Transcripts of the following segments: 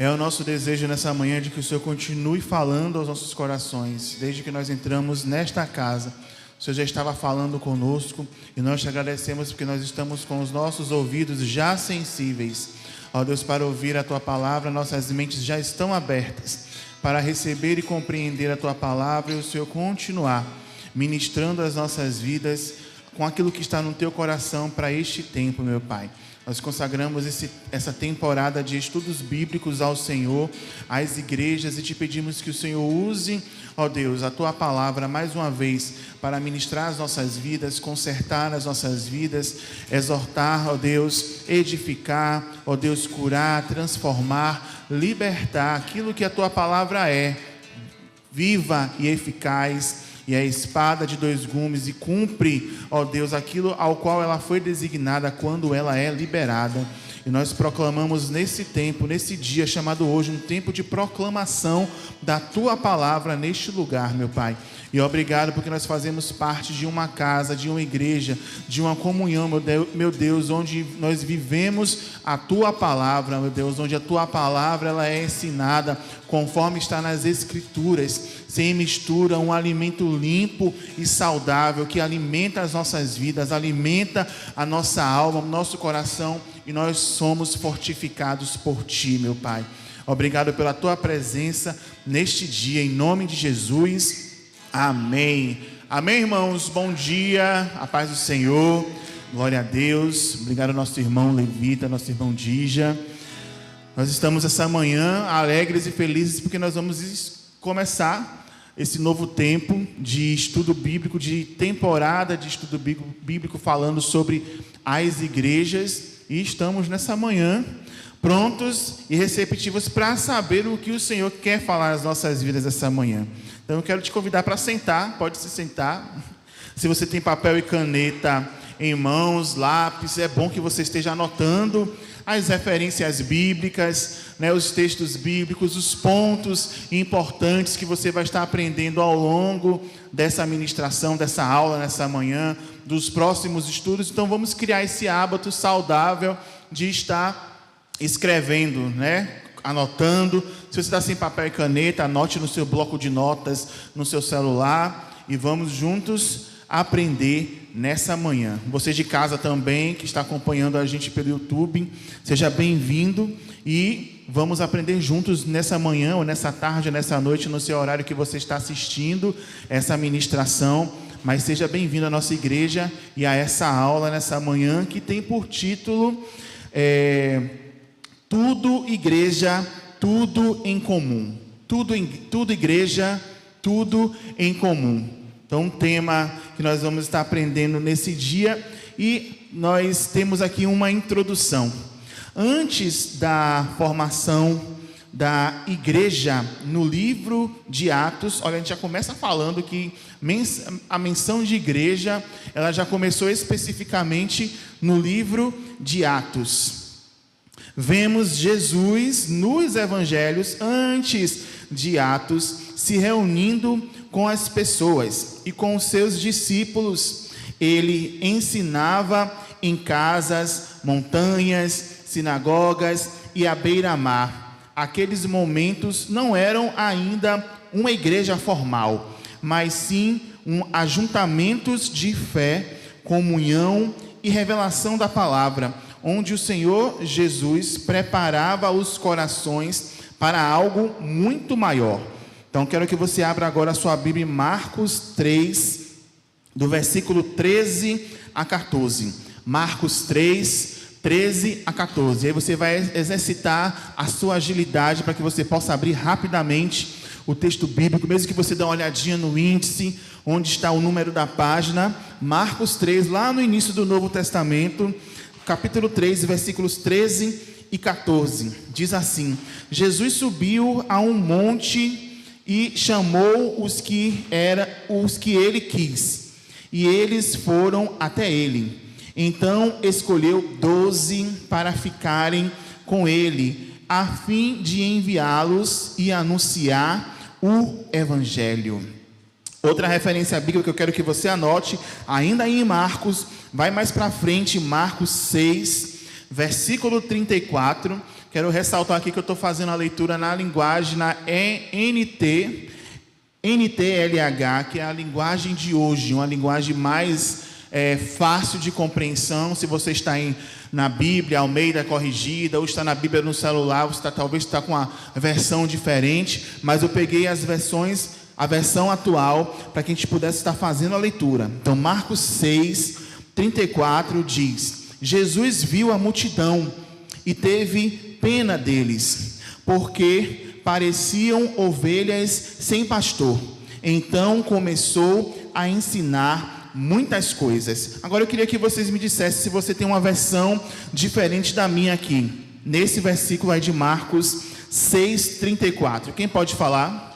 É o nosso desejo nessa manhã de que o Senhor continue falando aos nossos corações. Desde que nós entramos nesta casa, o Senhor já estava falando conosco e nós te agradecemos porque nós estamos com os nossos ouvidos já sensíveis. Ó Deus, para ouvir a Tua palavra, nossas mentes já estão abertas para receber e compreender a Tua palavra e o Senhor continuar ministrando as nossas vidas com aquilo que está no Teu coração para este tempo, meu Pai. Nós consagramos essa temporada de estudos bíblicos ao Senhor, às igrejas, e te pedimos que o Senhor use, ó Deus, a Tua palavra mais uma vez para ministrar as nossas vidas, consertar as nossas vidas, exortar, ó Deus, edificar, ó Deus, curar, transformar, libertar, aquilo que a Tua palavra é, viva e eficaz, e a espada de dois gumes, e cumpre, ó Deus, aquilo ao qual ela foi designada quando ela é liberada. E nós proclamamos nesse tempo, nesse dia chamado hoje, um tempo de proclamação da Tua palavra neste lugar, meu Pai. E obrigado porque nós fazemos parte de uma casa, de uma igreja, de uma comunhão, meu Deus, onde nós vivemos a Tua palavra, meu Deus, onde a Tua palavra ela é ensinada conforme está nas Escrituras, sem mistura, um alimento limpo e saudável que alimenta as nossas vidas, alimenta a nossa alma, o nosso coração, e nós somos fortificados por Ti, meu Pai. Obrigado pela Tua presença neste dia, em nome de Jesus. Amém. Amém, irmãos. Bom dia, a paz do Senhor. Glória a Deus. Obrigado ao nosso irmão Levita, nosso irmão Dija. Nós estamos essa manhã alegres e felizes porque nós vamos começar esse novo tempo de estudo bíblico, de temporada de estudo bíblico falando sobre as igrejas, e estamos nessa manhã prontos e receptivos para saber o que o Senhor quer falar às nossas vidas essa manhã. Então eu quero te convidar para sentar, pode se sentar. Se você tem papel e caneta em mãos, lápis, é bom que você esteja anotando as referências bíblicas, os textos bíblicos, os pontos importantes que você vai estar aprendendo ao longo dessa ministração, dessa aula nessa manhã, dos próximos estudos. Então vamos criar esse hábito saudável de estar escrevendo, anotando. Se você está sem papel e caneta, anote no seu bloco de notas, no seu celular, e vamos juntos aprender nessa manhã. Você de casa também, que está acompanhando a gente pelo YouTube, seja bem-vindo, e vamos aprender juntos nessa manhã, ou nessa tarde, ou nessa noite, no seu horário que você está assistindo essa ministração. Mas seja bem-vindo à nossa igreja e a essa aula nessa manhã, que tem por título Tudo Igreja, Tudo em Comum. Tudo Igreja, Tudo em Comum. Então, um tema que nós vamos estar aprendendo nesse dia, e nós temos aqui uma introdução. Antes da formação da igreja no livro de Atos, olha, a gente já começa falando que a menção de igreja, ela já começou especificamente no livro de Atos. Vemos Jesus nos evangelhos, antes de Atos, se reunindo com as pessoas e com os seus discípulos. Ele ensinava em casas, montanhas, sinagogas e à beira-mar. Aqueles momentos não eram ainda uma igreja formal, mas sim ajuntamentos de fé, comunhão e revelação da palavra, onde o Senhor Jesus preparava os corações para algo muito maior. Então, quero que você abra agora a sua Bíblia em Marcos 3, do versículo 13 a 14. Marcos 3, 13 a 14. Aí você vai exercitar a sua agilidade para que você possa abrir rapidamente o texto bíblico, mesmo que você dê uma olhadinha no índice, onde está o número da página. Marcos 3, lá no início do Novo Testamento, capítulo 3, versículos 13 e 14. Diz assim: Jesus subiu a um monte e chamou os que ele quis, e eles foram até ele. Então escolheu 12 para ficarem com ele, a fim de enviá-los e anunciar o evangelho. Outra referência bíblica que eu quero que você anote, ainda em Marcos, vai mais para frente, Marcos 6, versículo 34, Quero ressaltar aqui que eu estou fazendo a leitura na linguagem, na NTLH, que é a linguagem de hoje, uma linguagem mais fácil de compreensão. Se você está na Bíblia, Almeida corrigida, ou está na Bíblia no celular, você talvez está com uma versão diferente, mas eu peguei as versões, a versão atual, para que a gente pudesse estar fazendo a leitura. Então, Marcos 6, 34 diz: Jesus viu a multidão e teve pena deles, porque pareciam ovelhas sem pastor. Então começou a ensinar muitas coisas. Agora eu queria que vocês me dissessem se você tem uma versão diferente da minha aqui. Nesse versículo aí de Marcos 6, 34. Quem pode falar?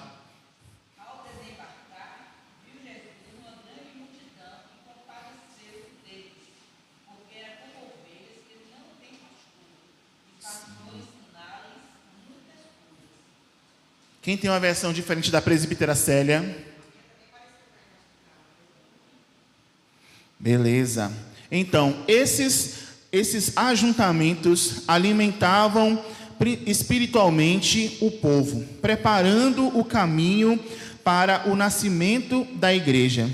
Quem tem uma versão diferente da presbítera Célia? Beleza. Então, esses ajuntamentos alimentavam espiritualmente o povo, preparando o caminho para o nascimento da igreja.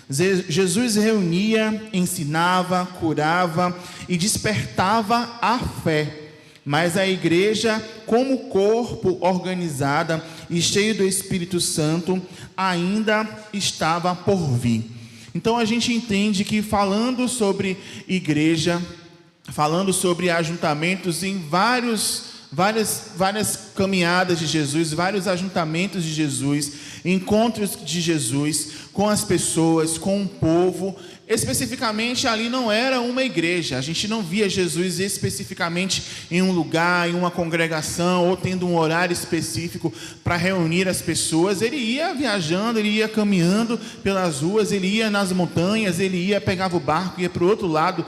Jesus reunia, ensinava, curava e despertava a fé. Mas a igreja, como corpo organizada e cheio do Espírito Santo, ainda estava por vir. Então a gente entende que, falando sobre igreja, falando sobre ajuntamentos em várias caminhadas de Jesus, vários ajuntamentos de Jesus, encontros de Jesus com as pessoas, com o povo. Especificamente ali não era uma igreja, a gente não via Jesus especificamente em um lugar, em uma congregação, ou tendo um horário específico para reunir as pessoas. Ele ia viajando, ele ia caminhando pelas ruas, ele ia nas montanhas, ele pegava o barco, ia para o outro lado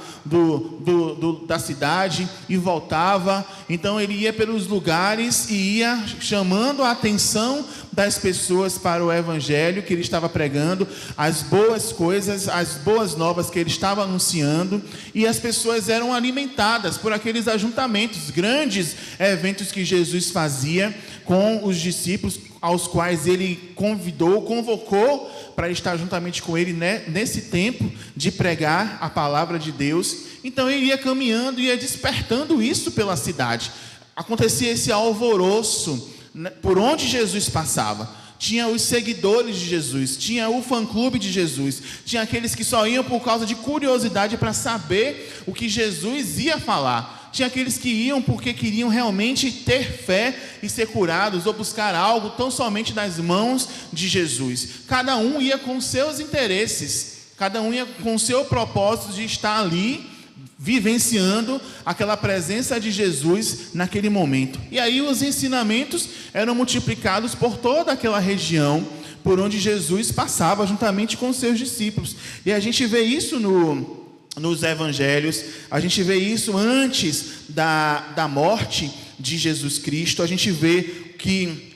da cidade e voltava. Então ele ia pelos lugares e ia chamando a atenção das pessoas para o evangelho que ele estava pregando, as boas coisas, as boas novas que ele estava anunciando, e as pessoas eram alimentadas por aqueles ajuntamentos, grandes eventos que Jesus fazia com os discípulos, aos quais ele convocou para estar juntamente com ele, né, nesse tempo de pregar a palavra de Deus. Então ele ia caminhando e ia despertando isso pela cidade. Acontecia esse alvoroço por onde Jesus passava. Tinha os seguidores de Jesus, tinha o fã-clube de Jesus, tinha aqueles que só iam por causa de curiosidade para saber o que Jesus ia falar. Tinha aqueles que iam porque queriam realmente ter fé e ser curados, ou buscar algo tão somente nas mãos de Jesus. Cada um ia com seus interesses, cada um ia com o seu propósito de estar ali, vivenciando aquela presença de Jesus naquele momento. E aí os ensinamentos eram multiplicados por toda aquela região por onde Jesus passava juntamente com seus discípulos. E a gente vê isso nos evangelhos, a gente vê isso antes da morte de Jesus Cristo. A gente vê que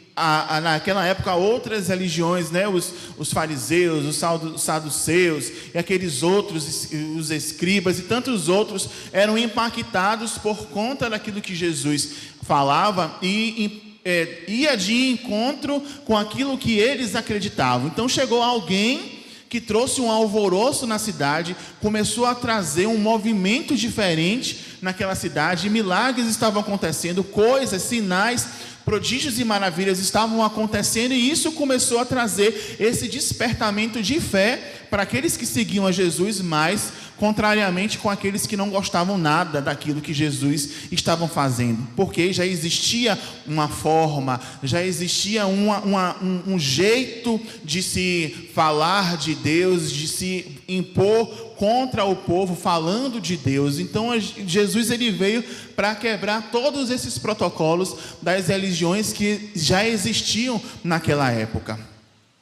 naquela época outras religiões, né, os fariseus, os saduceus e aqueles outros, os escribas e tantos outros, eram impactados por conta daquilo que Jesus falava e ia de encontro com aquilo que eles acreditavam. Então chegou alguém que trouxe um alvoroço na cidade, começou a trazer um movimento diferente naquela cidade, milagres estavam acontecendo, coisas, sinais, prodígios e maravilhas estavam acontecendo, e isso começou a trazer esse despertamento de fé para aqueles que seguiam a Jesus, mas contrariamente com aqueles que não gostavam nada daquilo que Jesus estava fazendo, porque já existia uma forma, já existia um jeito de se falar de Deus, de se impor contra o povo, falando de Deus. Então Jesus ele veio para quebrar todos esses protocolos das religiões que já existiam naquela época.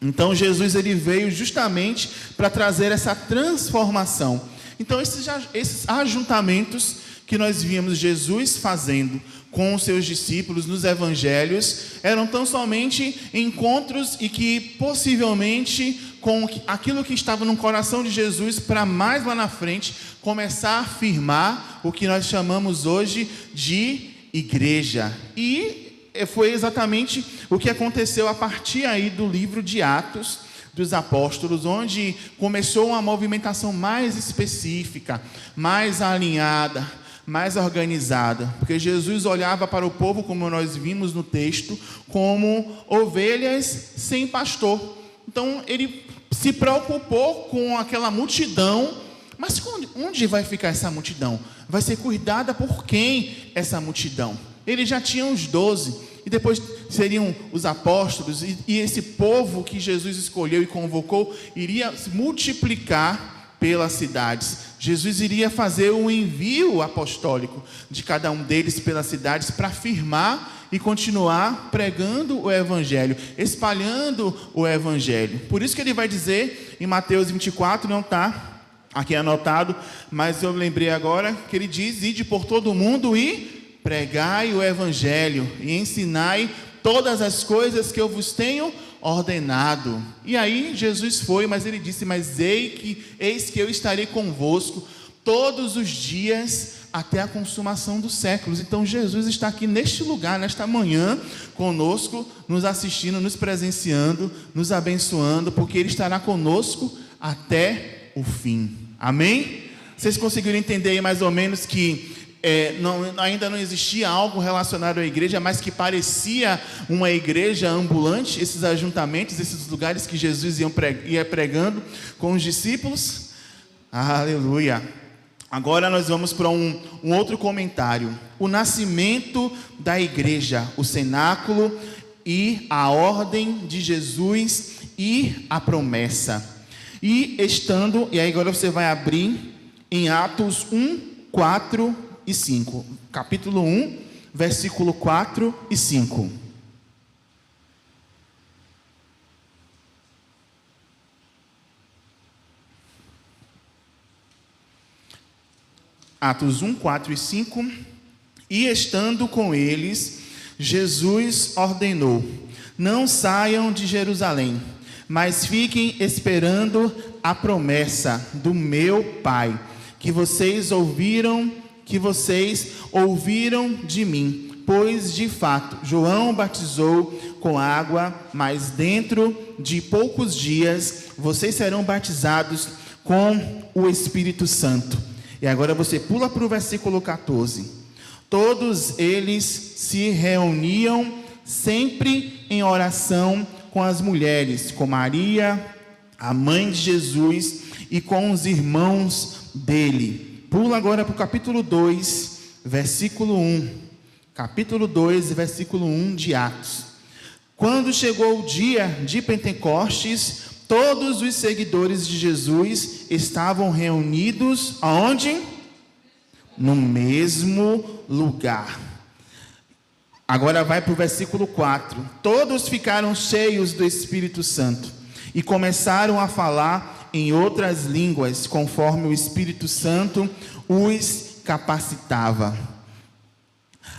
Então Jesus ele veio justamente para trazer essa transformação. Então esses ajuntamentos que nós víamos Jesus fazendo com os seus discípulos nos evangelhos eram tão somente encontros, e que possivelmente com aquilo que estava no coração de Jesus, para mais lá na frente começar a afirmar o que nós chamamos hoje de igreja. E foi exatamente o que aconteceu a partir aí do livro de Atos dos Apóstolos, onde começou uma movimentação mais específica, mais alinhada, mais organizada, porque Jesus olhava para o povo, como nós vimos no texto, como ovelhas sem pastor. Então ele se preocupou com aquela multidão. Mas onde vai ficar essa multidão? Vai ser cuidada por quem essa multidão? Ele já tinha os 12, e depois seriam os apóstolos, e esse povo que Jesus escolheu e convocou iria se multiplicar pelas cidades. Jesus iria fazer um envio apostólico de cada um deles pelas cidades para afirmar e continuar pregando o Evangelho, espalhando o Evangelho. Por isso que ele vai dizer em Mateus 24, não está aqui anotado, mas eu lembrei agora que ele diz: ide por todo o mundo e pregai o Evangelho e ensinai todas as coisas que eu vos tenho ordenado. E aí Jesus foi, mas ele disse: mas eis que eu estarei convosco todos os dias até a consumação dos séculos. Então Jesus está aqui neste lugar, nesta manhã, conosco, nos assistindo, nos presenciando, nos abençoando, porque Ele estará conosco até o fim. Amém? Vocês conseguiram entender aí mais ou menos que ainda não existia algo relacionado à igreja, mas que parecia uma igreja ambulante, esses ajuntamentos, esses lugares que Jesus ia pregando com os discípulos? Aleluia! Agora nós vamos para um outro comentário. O nascimento da igreja, o cenáculo e a ordem de Jesus e a promessa. E aí agora você vai abrir em Atos 1, 4 e 5. Capítulo 1, versículo 4 e 5. Atos 1, 4 e 5. E estando com eles, Jesus ordenou: não saiam de Jerusalém, mas fiquem esperando a promessa do meu Pai, que vocês ouviram de mim. Pois, de fato, João batizou com água, mas dentro de poucos dias vocês serão batizados com o Espírito Santo. E agora você pula para o versículo 14. Todos eles se reuniam sempre em oração com as mulheres, com Maria, a mãe de Jesus, e com os irmãos dele. Pula agora para o capítulo 2, versículo 1. Capítulo 2, versículo 1 de Atos. Quando chegou o dia de Pentecostes, todos os seguidores de Jesus estavam reunidos aonde? No mesmo lugar. Agora vai para o versículo 4. Todos ficaram cheios do Espírito Santo e começaram a falar em outras línguas, conforme o Espírito Santo os capacitava.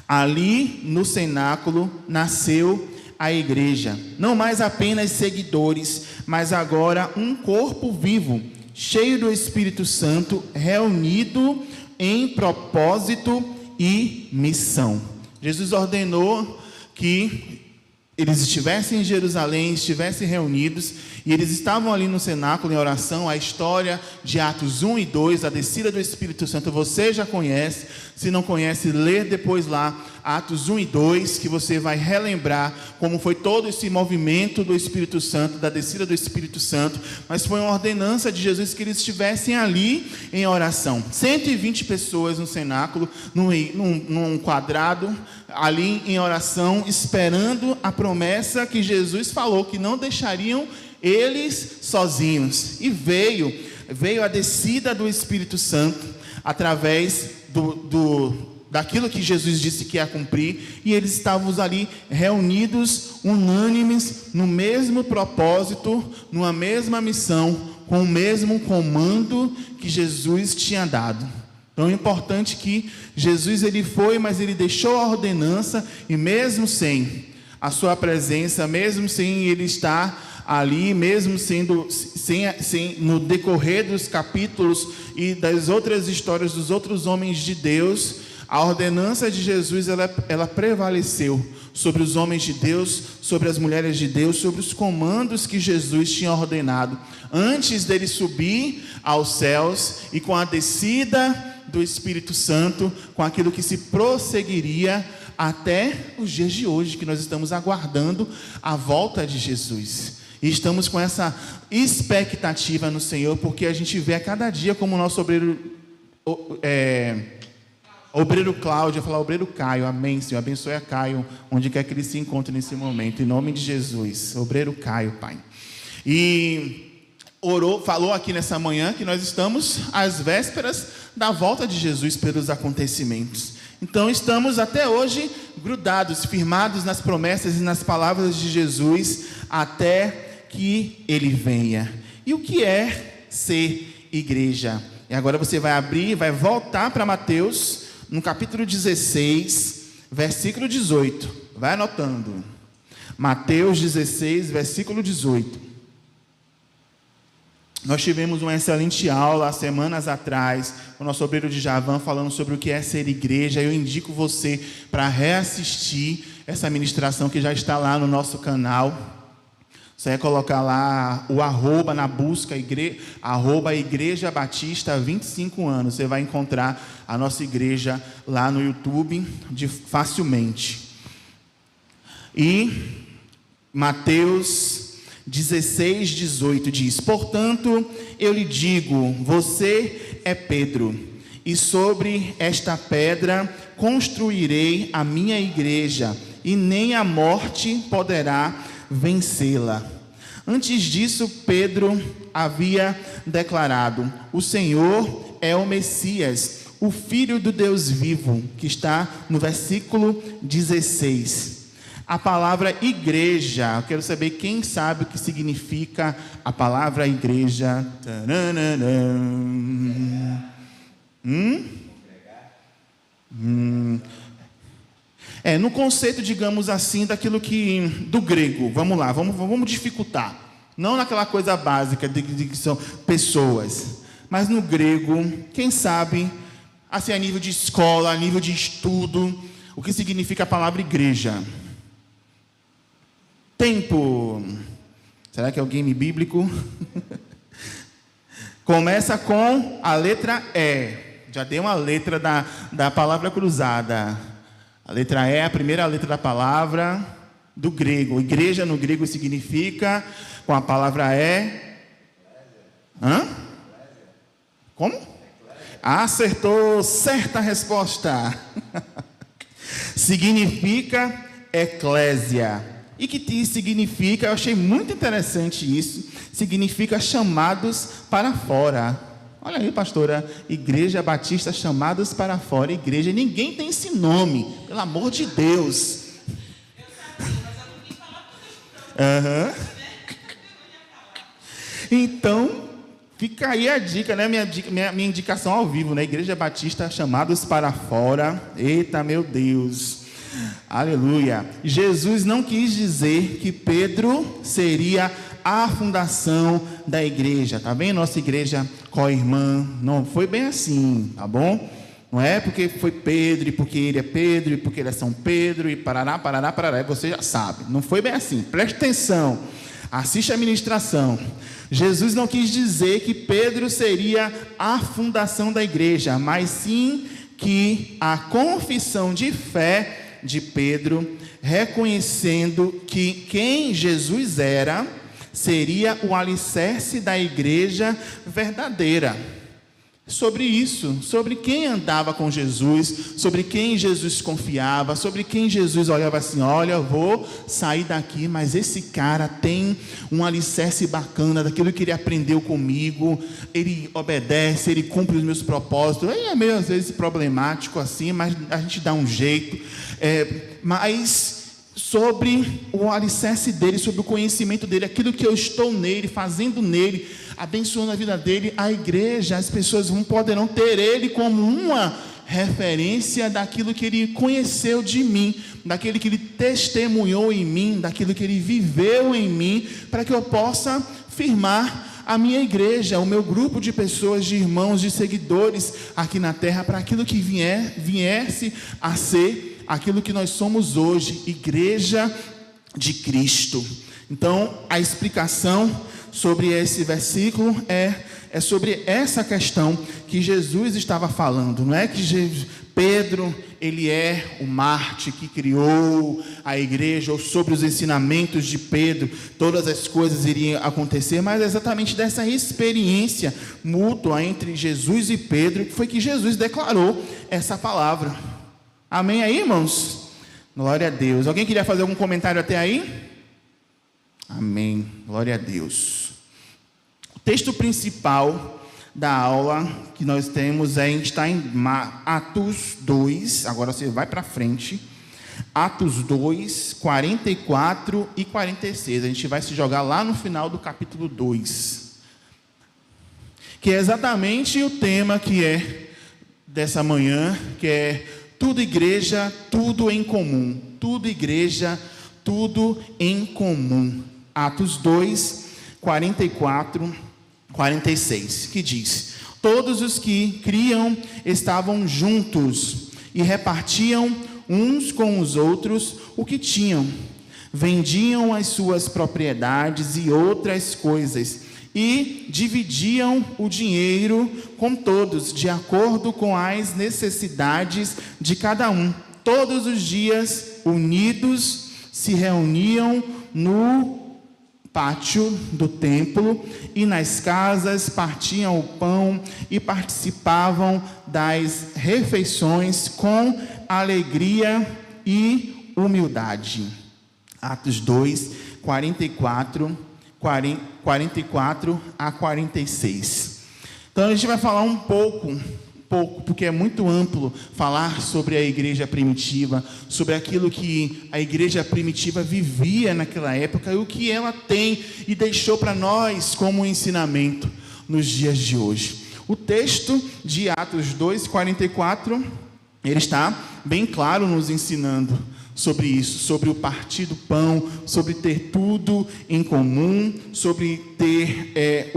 Ali no cenáculo nasceu a igreja, não mais apenas seguidores, mas agora um corpo vivo, cheio do Espírito Santo, reunido em propósito e missão. Jesus ordenou que eles estivessem em Jerusalém, estivessem reunidos, e eles estavam ali no cenáculo em oração. A história de Atos 1 e 2, a descida do Espírito Santo, você já conhece. Se não conhece, lê depois lá Atos 1 e 2, que você vai relembrar como foi todo esse movimento do Espírito Santo, da descida do Espírito Santo. Mas foi uma ordenança de Jesus que eles estivessem ali em oração. 120 pessoas no cenáculo, num quadrado, ali em oração, esperando a promessa que Jesus falou, que não deixariam eles sozinhos. E veio a descida do Espírito Santo através daquilo que Jesus disse que ia cumprir, e eles estavam ali reunidos, unânimes, no mesmo propósito, numa mesma missão, com o mesmo comando que Jesus tinha dado. Então é importante que Jesus ele foi, mas ele deixou a ordenança, e mesmo sem a sua presença, mesmo sem ele estar ali, mesmo sendo sem no decorrer dos capítulos e das outras histórias dos outros homens de Deus, A ordenança de Jesus, ela prevaleceu sobre os homens de Deus, sobre as mulheres de Deus, sobre os comandos que Jesus tinha ordenado, antes dele subir aos céus e com a descida do Espírito Santo, com aquilo que se prosseguiria até os dias de hoje, que nós estamos aguardando a volta de Jesus. E estamos com essa expectativa no Senhor, porque a gente vê a cada dia como o nosso obreiro Cláudio, eu falar obreiro Caio, amém, Senhor, abençoe a Caio, onde quer que ele se encontre nesse momento, em nome de Jesus, obreiro Caio, Pai. E falou aqui nessa manhã que nós estamos às vésperas da volta de Jesus pelos acontecimentos. Então estamos até hoje grudados, firmados nas promessas e nas palavras de Jesus, até que Ele venha. E o que é ser igreja? E agora você vai abrir, vai voltar para Mateus, no capítulo 16, versículo 18. Vai anotando. Mateus 16, versículo 18. Nós tivemos uma excelente aula há semanas atrás, com o nosso obreiro de Javan, falando sobre o que é ser igreja. Eu indico você para reassistir essa ministração que já está lá no nosso canal. Você vai colocar lá o arroba na busca, arroba Igreja Batista 25 anos. Você vai encontrar a nossa igreja lá no YouTube facilmente. E Mateus 16, 18 diz: portanto, eu lhe digo, você é Pedro, e sobre esta pedra construirei a minha igreja, e nem a morte poderá vencê-la. Antes disso, Pedro havia declarado: o Senhor é o Messias, o Filho do Deus vivo, que está no versículo 16. A palavra igreja, eu quero saber quem sabe o que significa a palavra igreja. No conceito, digamos assim, do grego. Vamos lá, vamos dificultar. Não naquela coisa básica de que são pessoas, mas no grego, quem sabe, assim, a nível de escola, a nível de estudo, o que significa a palavra igreja? Tempo. Será que é o game bíblico? Começa com a letra E. Já dei uma letra da palavra cruzada. A letra E é a primeira letra da palavra do grego. Igreja no grego significa, com a palavra E... Como? Acertou, certa resposta. Significa eclésia. E que significa, eu achei muito interessante isso, significa chamados para fora. Olha aí, pastora, Igreja Batista chamados para fora. Igreja, ninguém tem esse nome, pelo amor de Deus. Então, fica aí a dica, né? Minha indicação ao vivo, né? Igreja Batista chamados para fora. Eita, meu Deus. Aleluia. Jesus não quis dizer que Pedro seria a fundação da igreja, tá bem? Nossa igreja co-irmã, não foi bem assim, tá bom? Não é porque foi Pedro, e porque ele é Pedro, e porque ele é São Pedro, e parará, e você já sabe, não foi bem assim. Preste atenção, assiste a ministração. Jesus não quis dizer que Pedro seria a fundação da igreja, mas sim que a confissão de fé de Pedro, reconhecendo que quem Jesus era, seria o alicerce da igreja verdadeira. Sobre isso, sobre quem andava com Jesus, sobre quem Jesus confiava, sobre quem Jesus olhava assim: olha, eu vou sair daqui, mas esse cara tem um alicerce bacana daquilo que ele aprendeu comigo, ele obedece, ele cumpre os meus propósitos. É meio às vezes problemático assim, mas a gente dá um jeito. Mas sobre o alicerce dele, sobre o conhecimento dele, aquilo que eu estou nele, fazendo nele, abençoando a vida dele, a igreja, as pessoas poderão ter ele como uma referência daquilo que ele conheceu de mim, daquilo que ele testemunhou em mim, daquilo que ele viveu em mim, para que eu possa firmar a minha igreja, o meu grupo de pessoas, de irmãos, de seguidores aqui na terra, para aquilo que viesse a ser aquilo que nós somos hoje, igreja de Cristo. Então, a explicação sobre esse versículo é sobre essa questão que Jesus estava falando. Não é que Pedro, ele é o Marte que criou a igreja, ou sobre os ensinamentos de Pedro, todas as coisas iriam acontecer, mas é exatamente dessa experiência mútua entre Jesus e Pedro, que foi que Jesus declarou essa palavra. Amém aí, irmãos? Glória a Deus. Alguém queria fazer algum comentário até aí? Amém. Glória a Deus. O texto principal da aula que nós temos está em Atos 2. Agora você vai para frente. Atos 2, 44 e 46. A gente vai se jogar lá no final do capítulo 2. Que é exatamente o tema que é dessa manhã, que é tudo igreja, tudo em comum. Tudo igreja, tudo em comum. Atos 2, 44, 46, que diz: todos os que criam estavam juntos e repartiam uns com os outros o que tinham. Vendiam as suas propriedades e outras coisas e dividiam o dinheiro com todos, de acordo com as necessidades de cada um. Todos os dias, unidos, se reuniam no pátio do templo e nas casas, partiam o pão e participavam das refeições com alegria e humildade. Atos 2, 44 a 46. Então a gente vai falar um pouco, porque é muito amplo falar sobre a igreja primitiva, sobre aquilo que a igreja primitiva vivia naquela época e o que ela tem e deixou para nós como ensinamento nos dias de hoje. O texto de Atos 2, 44, ele está bem claro nos ensinando sobre isso, sobre o partir do pão, sobre ter tudo em comum, sobre ter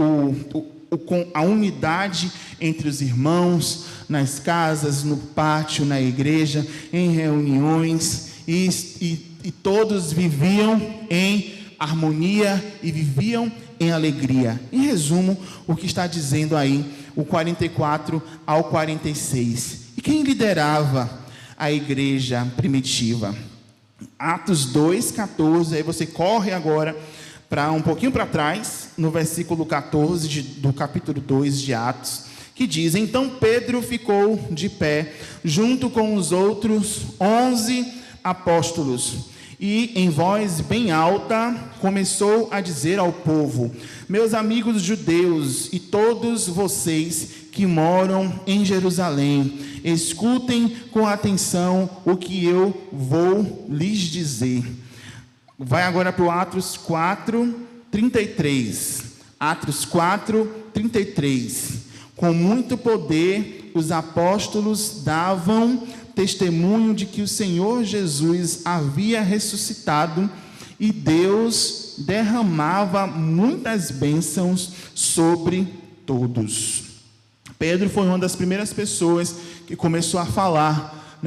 a unidade entre os irmãos, nas casas, no pátio, na igreja, em reuniões, e todos viviam em harmonia e viviam em alegria. Em resumo, o que está dizendo aí, o 44 ao 46. E quem liderava a igreja primitiva? Atos 2, 14, aí você corre agora para um pouquinho para trás, no versículo 14 do capítulo 2 de Atos, que diz: então Pedro ficou de pé, junto com os outros 11 apóstolos, e em voz bem alta começou a dizer ao povo: meus amigos judeus e todos vocês que moram em Jerusalém, escutem com atenção o que eu vou lhes dizer. Vai agora para o Atos 4, 33. Atos 4, 33. Com muito poder, os apóstolos davam testemunho de que o Senhor Jesus havia ressuscitado e Deus derramava muitas bênçãos sobre todos. Pedro foi uma das primeiras pessoas que começou a falar,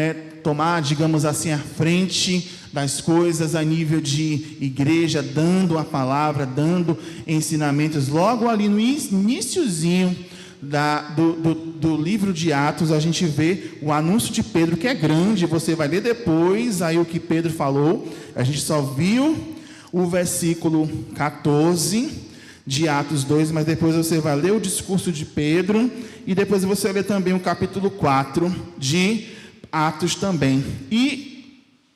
tomar, digamos assim, a frente das coisas a nível de igreja, dando a palavra, dando ensinamentos. Logo ali no iniciozinho do livro de Atos, a gente vê o anúncio de Pedro, que é grande, você vai ler depois aí o que Pedro falou. A gente só viu o versículo 14 de Atos 2, mas depois você vai ler o discurso de Pedro, e depois você vai ler também o capítulo 4 de Atos também. E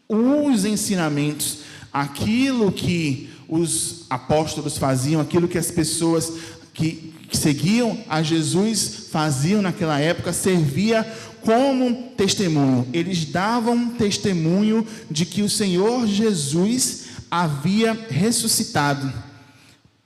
os ensinamentos, aquilo que os apóstolos faziam, aquilo que as pessoas que seguiam a Jesus faziam naquela época, servia como testemunho. Eles davam testemunho de que o Senhor Jesus havia ressuscitado.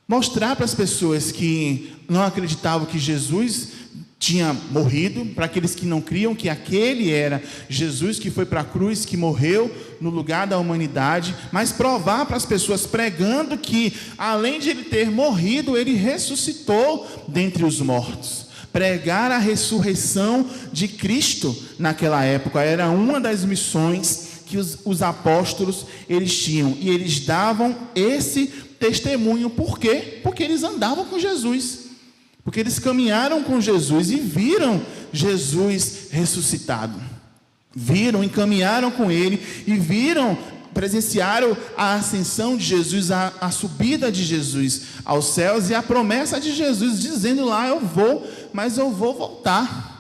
Mostrar para as pessoas que não acreditavam que Jesus tinha morrido, para aqueles que não criam que aquele era Jesus que foi para a cruz, que morreu no lugar da humanidade, mas provar para as pessoas, pregando que além de ele ter morrido, ele ressuscitou dentre os mortos. Pregar a ressurreição de Cristo naquela época era uma das missões que os apóstolos eles tinham, e eles davam esse testemunho. Por quê? Porque eles andavam com Jesus. Porque eles caminharam com Jesus e viram Jesus ressuscitado. Viram e caminharam com ele e viram, presenciaram a ascensão de Jesus, a subida de Jesus aos céus e a promessa de Jesus dizendo lá: eu vou, mas eu vou voltar.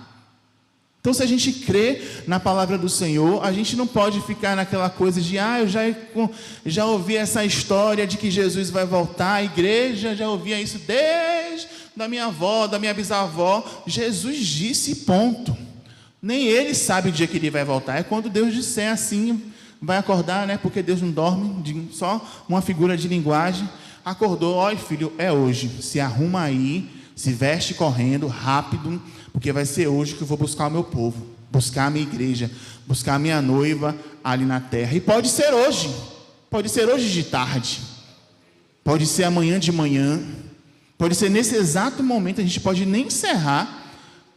Então, se a gente crê na palavra do Senhor, a gente não pode ficar naquela coisa de eu já ouvi essa história de que Jesus vai voltar, a igreja já ouvia isso desde da minha avó, da minha bisavó. Jesus disse, ponto. Nem ele sabe o dia que ele vai voltar. É quando Deus disser assim, vai acordar, né? Porque Deus não dorme, só uma figura de linguagem. Acordou, olha filho, é hoje. Se arruma aí, se veste correndo, rápido, porque vai ser hoje que eu vou buscar o meu povo, buscar a minha igreja, buscar a minha noiva ali na terra. E pode ser hoje de tarde, pode ser amanhã de manhã, pode ser nesse exato momento. A gente pode nem encerrar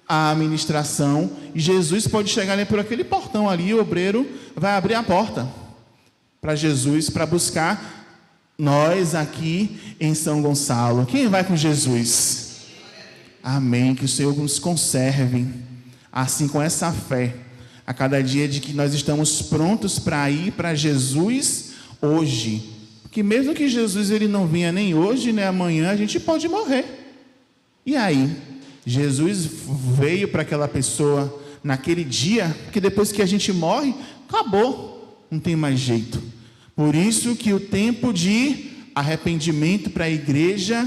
a administração e Jesus pode chegar ali por aquele portão ali, o obreiro vai abrir a porta para Jesus, para buscar nós aqui em São Gonçalo. Quem vai com Jesus? Amém, que o Senhor nos conserve assim, com essa fé, a cada dia, de que nós estamos prontos para ir para Jesus hoje, porque mesmo que Jesus ele não venha nem hoje nem amanhã, a gente pode morrer. E aí, Jesus veio para aquela pessoa naquele dia, porque depois que a gente morre, acabou, não tem mais jeito. Por isso que o tempo de arrependimento para a igreja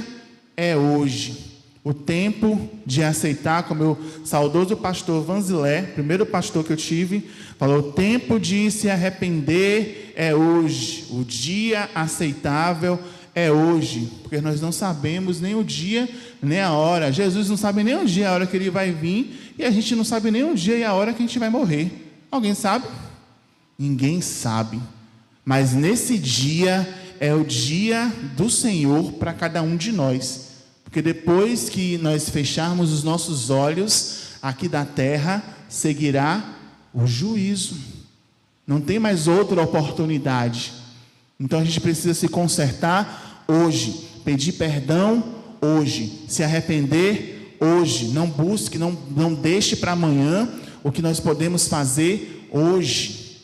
é hoje. O tempo de aceitar, como o saudoso pastor Vanzilé, primeiro pastor que eu tive, falou: o tempo de se arrepender é hoje, o dia aceitável é hoje, porque nós não sabemos nem o dia, nem a hora. Jesus não sabe nem o dia e a hora que ele vai vir, e a gente não sabe nem o dia e a hora que a gente vai morrer. Alguém sabe? Ninguém sabe, mas nesse dia é o dia do Senhor para cada um de nós. Porque depois que nós fecharmos os nossos olhos aqui da terra, seguirá o juízo. Não tem mais outra oportunidade. Então a gente precisa se consertar hoje, pedir perdão hoje, se arrepender hoje. Não busque, não deixe para amanhã o que nós podemos fazer hoje.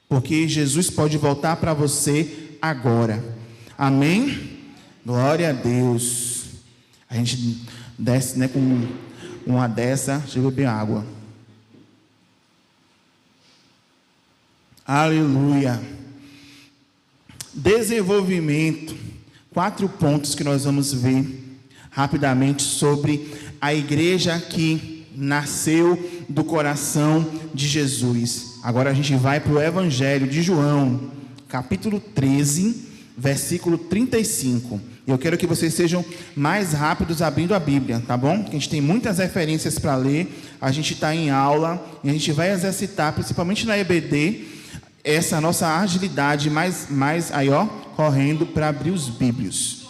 Porque Jesus pode voltar para você agora. Amém? Glória a Deus. A gente desce, né, com uma dessa, deixa eu beber água. Aleluia. Desenvolvimento. 4 pontos que nós vamos ver rapidamente sobre a igreja que nasceu do coração de Jesus. Agora a gente vai para o Evangelho de João, capítulo 13, versículo 35. Eu quero que vocês sejam mais rápidos abrindo a Bíblia, tá bom? A gente tem muitas referências para ler, a gente está em aula, e a gente vai exercitar, principalmente na EBD, essa nossa agilidade mais aí, ó, correndo para abrir os Bíblios.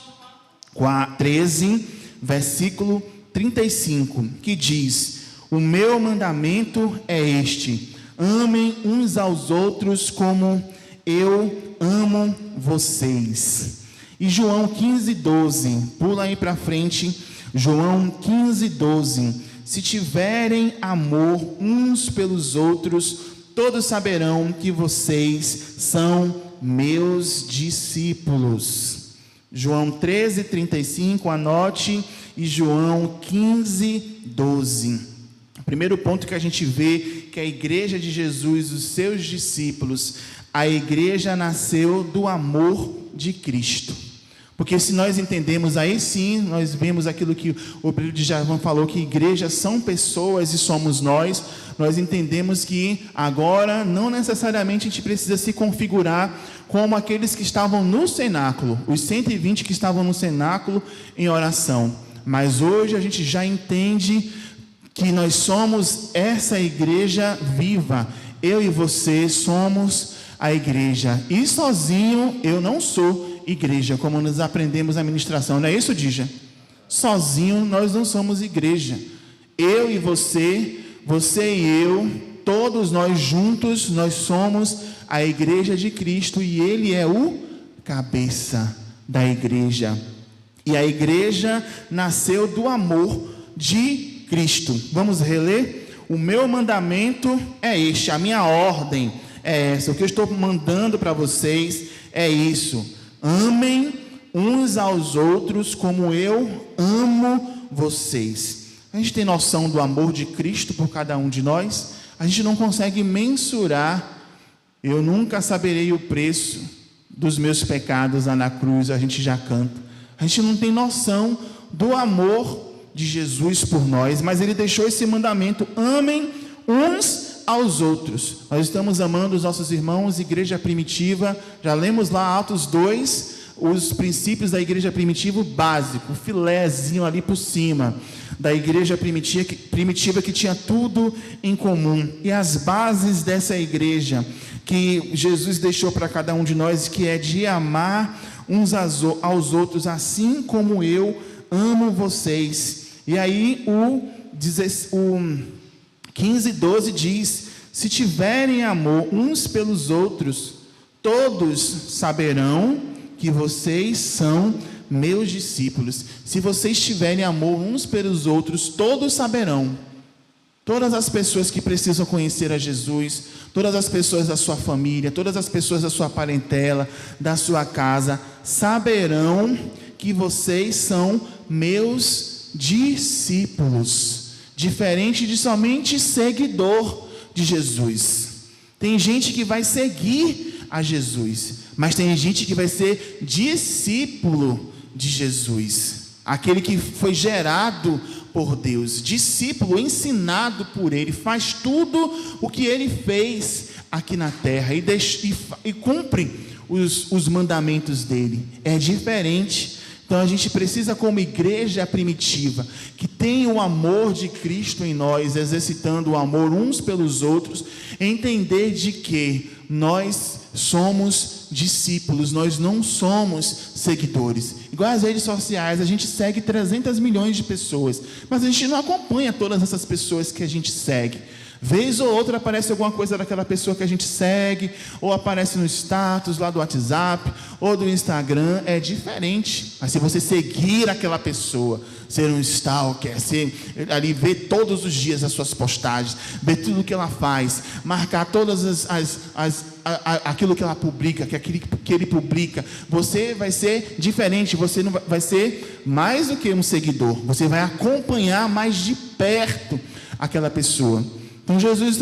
13, versículo 35, que diz: o meu mandamento é este: amem uns aos outros como eu amo vocês. E João 15:12, pula aí para frente, João 15:12, se tiverem amor uns pelos outros, todos saberão que vocês são meus discípulos. João 13:35, anote, e João 15:12. O primeiro ponto que a gente vê, que a igreja de Jesus, os seus discípulos, a igreja nasceu do amor de Cristo. Porque se nós entendemos, aí sim, nós vemos aquilo que o obreiro de Javão falou, que igrejas são pessoas e somos nós. Nós entendemos que agora não necessariamente a gente precisa se configurar como aqueles que estavam no cenáculo, os 120 que estavam no cenáculo em oração. Mas hoje a gente já entende que nós somos essa igreja viva. Eu e você somos a igreja. E sozinho eu não sou igreja, como nos aprendemos na ministração. Não é isso, Dija? Sozinho nós não somos igreja. Eu e você, você e eu, todos nós juntos, nós somos a igreja de Cristo e Ele é o cabeça da igreja. E a igreja nasceu do amor de Cristo. Vamos reler? O meu mandamento é este, a minha ordem é essa. O que eu estou mandando para vocês é isso: amem uns aos outros como eu amo vocês. A gente tem noção do amor de Cristo por cada um de nós? A gente não consegue mensurar. Eu nunca saberei o preço dos meus pecados lá na cruz, a gente já canta. A gente não tem noção do amor de Jesus por nós, mas Ele deixou esse mandamento: amem uns aos outros. Nós estamos amando os nossos irmãos, igreja primitiva. Já lemos lá Atos 2, os princípios da igreja primitiva básico, o filézinho ali por cima, da igreja primitiva que tinha tudo em comum. E as bases dessa igreja que Jesus deixou para cada um de nós, que é de amar uns aos outros, assim como eu amo vocês. E aí o 15:12 diz: se tiverem amor uns pelos outros, todos saberão que vocês são meus discípulos. Se vocês tiverem amor uns pelos outros, todos saberão. Todas as pessoas que precisam conhecer a Jesus, todas as pessoas da sua família, todas as pessoas da sua parentela, da sua casa, saberão que vocês são meus discípulos. Diferente de somente seguidor de Jesus. Tem gente que vai seguir a Jesus, mas tem gente que vai ser discípulo de Jesus. Aquele que foi gerado por Deus, discípulo ensinado por Ele, faz tudo o que Ele fez aqui na terra e cumpre os mandamentos dEle. É diferente. Então a gente precisa, como igreja primitiva, que tem o amor de Cristo em nós, exercitando o amor uns pelos outros, entender de que nós somos discípulos, nós não somos seguidores. Igual as redes sociais, a gente segue 300 milhões de pessoas, mas a gente não acompanha todas essas pessoas que a gente segue. Vez ou outra aparece alguma coisa daquela pessoa que a gente segue, ou aparece no status lá do WhatsApp, ou do Instagram. É diferente. Mas se você seguir aquela pessoa, ser um stalker, ali ver todos os dias as suas postagens, ver tudo que ela faz, marcar todas aquilo que ela publica, que ele publica, você vai ser diferente. Você não vai ser mais do que um seguidor, você vai acompanhar mais de perto aquela pessoa. Então Jesus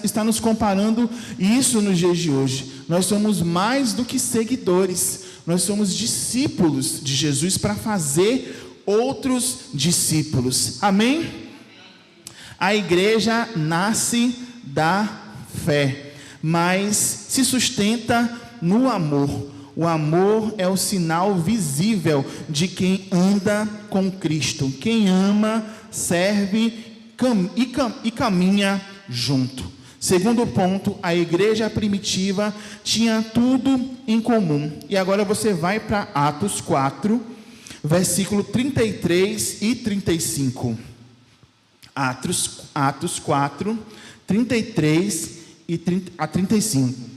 está nos comparando isso nos dias de hoje. Nós somos mais do que seguidores, nós somos discípulos de Jesus para fazer outros discípulos. Amém? A igreja nasce da fé, mas se sustenta no amor. O amor é o sinal visível de quem anda com Cristo. Quem ama, serve e caminha junto. Segundo ponto, a igreja primitiva tinha tudo em comum. E agora você vai para Atos 4, versículo 33 e 35. Atos 4, 33 a 35.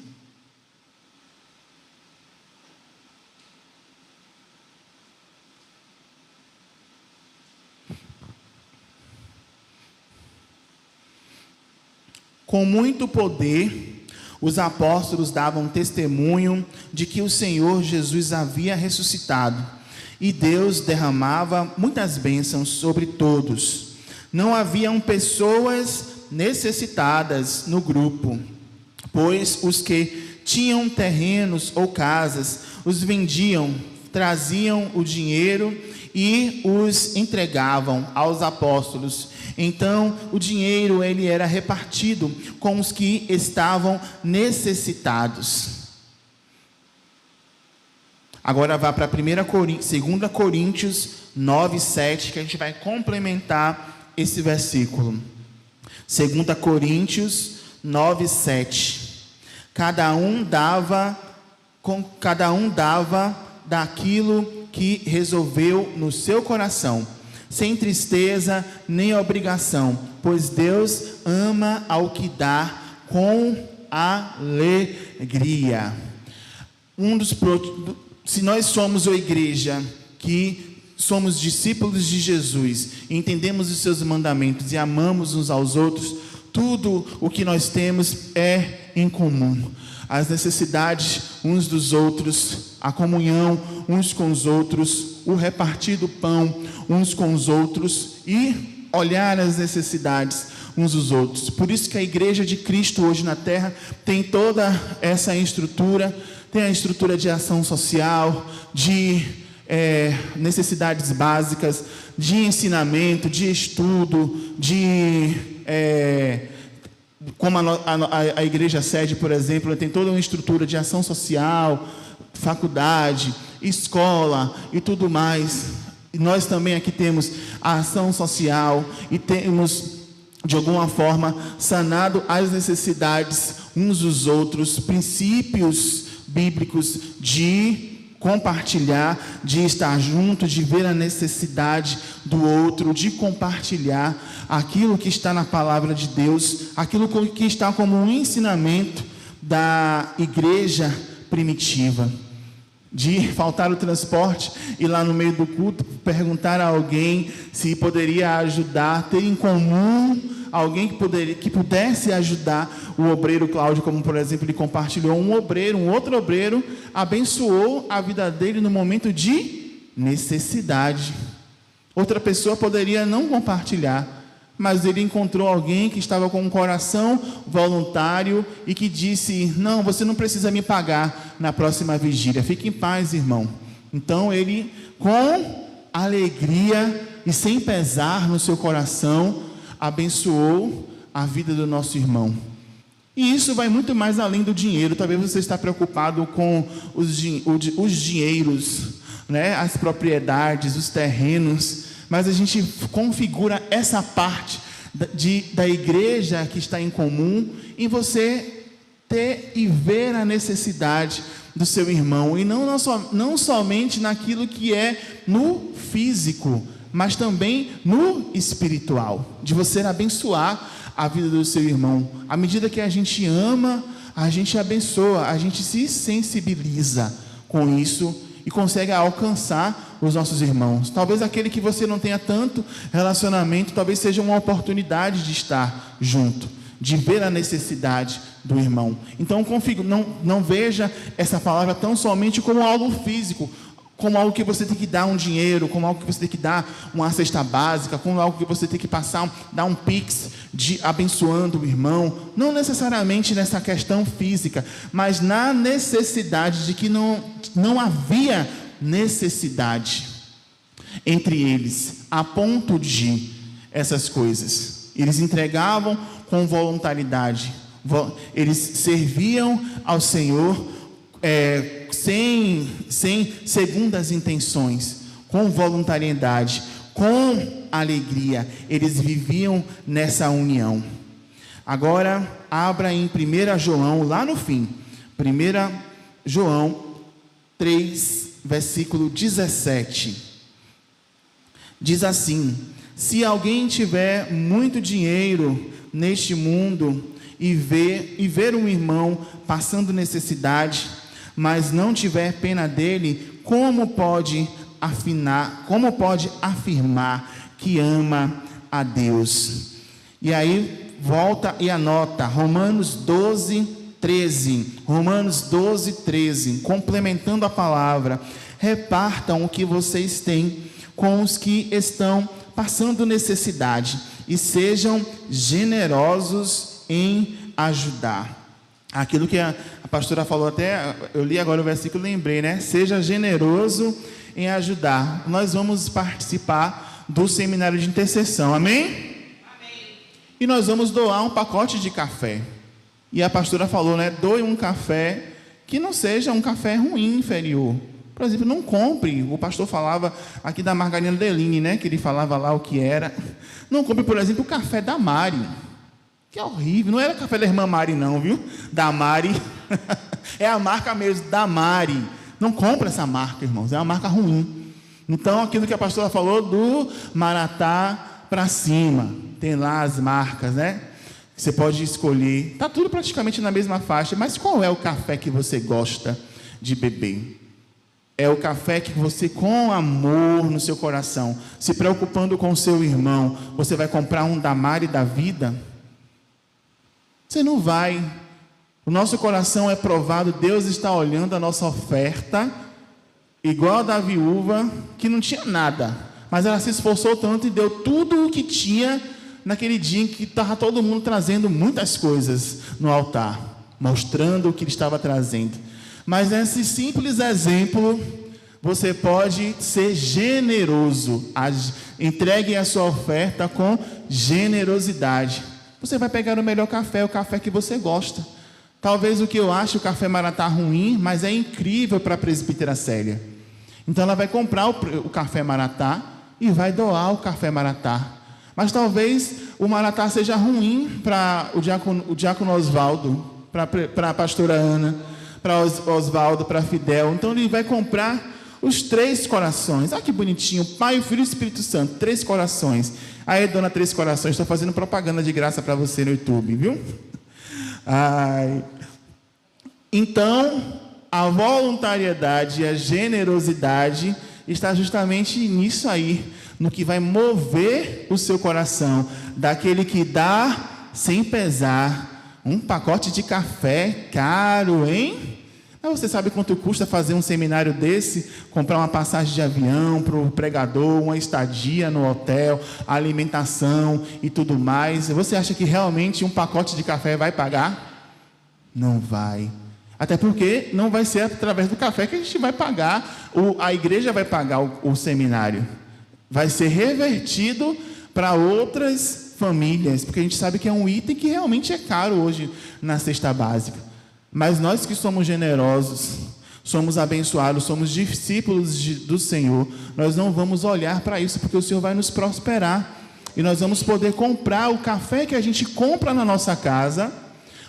Com muito poder, os apóstolos davam testemunho de que o Senhor Jesus havia ressuscitado, e Deus derramava muitas bênçãos sobre todos. Não haviam pessoas necessitadas no grupo, pois os que tinham terrenos ou casas os vendiam, traziam o dinheiro e os entregavam aos apóstolos. Então o dinheiro ele era repartido com os que estavam necessitados. Agora vá para 2 Coríntios 9:7, que a gente vai complementar esse versículo. 2 Coríntios 9:7. Cada um dava daquilo que resolveu no seu coração, sem tristeza nem obrigação, pois Deus ama ao que dá com alegria. Se nós somos a igreja que somos discípulos de Jesus, entendemos os seus mandamentos e amamos uns aos outros, tudo o que nós temos é em comum. As necessidades uns dos outros, a comunhão uns com os outros, o repartir do pão uns com os outros e olhar as necessidades uns dos outros. Por isso que a igreja de Cristo hoje na terra tem toda essa estrutura, tem a estrutura de ação social, de necessidades básicas, de ensinamento, de estudo, como a igreja sede, por exemplo, tem toda uma estrutura de ação social, faculdade, escola e tudo mais. E nós também aqui temos a ação social e temos, de alguma forma, sanado as necessidades uns dos outros, princípios bíblicos de compartilhar, de estar junto, de ver a necessidade do outro, de compartilhar aquilo que está na palavra de Deus, aquilo que está como um ensinamento da igreja primitiva. De faltar o transporte e lá no meio do culto perguntar a alguém se poderia ajudar, ter em comum alguém que pudesse ajudar o obreiro Cláudio, como por exemplo ele compartilhou um outro obreiro abençoou a vida dele no momento de necessidade. Outra pessoa poderia não compartilhar, mas ele encontrou alguém que estava com um coração voluntário e que disse: não, você não precisa me pagar na próxima vigília, fique em paz, irmão. Então ele, com alegria e sem pesar no seu coração, abençoou a vida do nosso irmão. E isso vai muito mais além do dinheiro. Talvez você está preocupado com os dinheiros, né? As propriedades, os terrenos, mas a gente configura essa parte da igreja que está em comum, em você ter e ver a necessidade do seu irmão, e não somente naquilo que é no físico, mas também no espiritual, de você abençoar a vida do seu irmão. À medida que a gente ama, a gente abençoa, a gente se sensibiliza com isso e consegue alcançar os nossos irmãos. Talvez aquele que você não tenha tanto relacionamento, talvez seja uma oportunidade de estar junto, de ver a necessidade do irmão. Então não veja essa palavra tão somente como algo físico, como algo que você tem que dar um dinheiro, como algo que você tem que dar uma cesta básica, como algo que você tem que dar um pix abençoando o irmão. Não necessariamente nessa questão física, mas na necessidade de que não havia necessidade entre eles, a ponto de essas coisas. Eles entregavam com voluntariedade, eles serviam ao Senhor sem segundas intenções, com voluntariedade, com alegria. Eles viviam nessa união. Agora abra em 1 João, lá no fim, 1 João 3, versículo 17, diz assim: se alguém tiver muito dinheiro neste mundo e ver um irmão passando necessidade, mas não tiver pena dele, como pode afirmar que ama a Deus? E aí volta e anota Romanos 12:13, complementando a palavra: repartam o que vocês têm com os que estão passando necessidade e sejam generosos em ajudar. Aquilo que a pastora falou, até eu li agora o versículo e lembrei, né? Seja generoso em ajudar. Nós vamos participar do seminário de intercessão, amém? Amém. E nós vamos doar um pacote de café. E a pastora falou, né? Doe um café que não seja um café ruim, inferior. Por exemplo, não compre, o pastor falava aqui da margarina Deline, né, que ele falava lá o que era. Não compre, por exemplo, o café da Mari, que é horrível. Não era café da irmã Mari não, viu? Da Mari. É a marca mesmo, da Mari. Não compre essa marca, irmãos, é uma marca ruim. Então, aquilo que a pastora falou do Maratá para cima, tem lá as marcas, né? Você pode escolher, está tudo praticamente na mesma faixa, mas qual é o café que você gosta de beber? É o café que você, com amor no seu coração, se preocupando com o seu irmão, você vai comprar um da Mari da vida? Você não vai. O nosso coração é provado, Deus está olhando a nossa oferta, igual a da viúva, que não tinha nada, mas ela se esforçou tanto e deu tudo o que tinha naquele dia em que estava todo mundo trazendo muitas coisas no altar, mostrando o que ele estava trazendo. Mas nesse simples exemplo, você pode ser generoso. Entregue a sua oferta com generosidade. Você vai pegar o melhor café, o café que você gosta. Talvez o que eu acho o café Maratá ruim, mas é incrível para a presbítera Célia. Então ela vai comprar o café Maratá e vai doar o café Maratá. Mas talvez o Maratá seja ruim para o diácono Oswaldo, para a pastora Ana, para Oswaldo, para Fidel. Então ele vai comprar os 3 corações. Ah, que bonitinho, Pai, o Filho e o Espírito Santo, 3 corações. Aí, dona 3 corações, estou fazendo propaganda de graça para você no YouTube, viu? Ai. Então, a voluntariedade e a generosidade está justamente nisso aí, no que vai mover o seu coração, daquele que dá sem pesar. Um pacote de café caro, hein? Mas você sabe quanto custa fazer um seminário desse? Comprar uma passagem de avião para o pregador, uma estadia no hotel, alimentação e tudo mais. Você acha que realmente um pacote de café vai pagar? Não vai. Até porque não vai ser através do café que a gente vai pagar, a igreja vai pagar o seminário. Vai ser revertido para outras famílias, porque a gente sabe que é um item que realmente é caro hoje na cesta básica. Mas nós que somos generosos, somos abençoados, somos discípulos do Senhor, nós não vamos olhar para isso, porque o Senhor vai nos prosperar. E nós vamos poder comprar o café que a gente compra na nossa casa,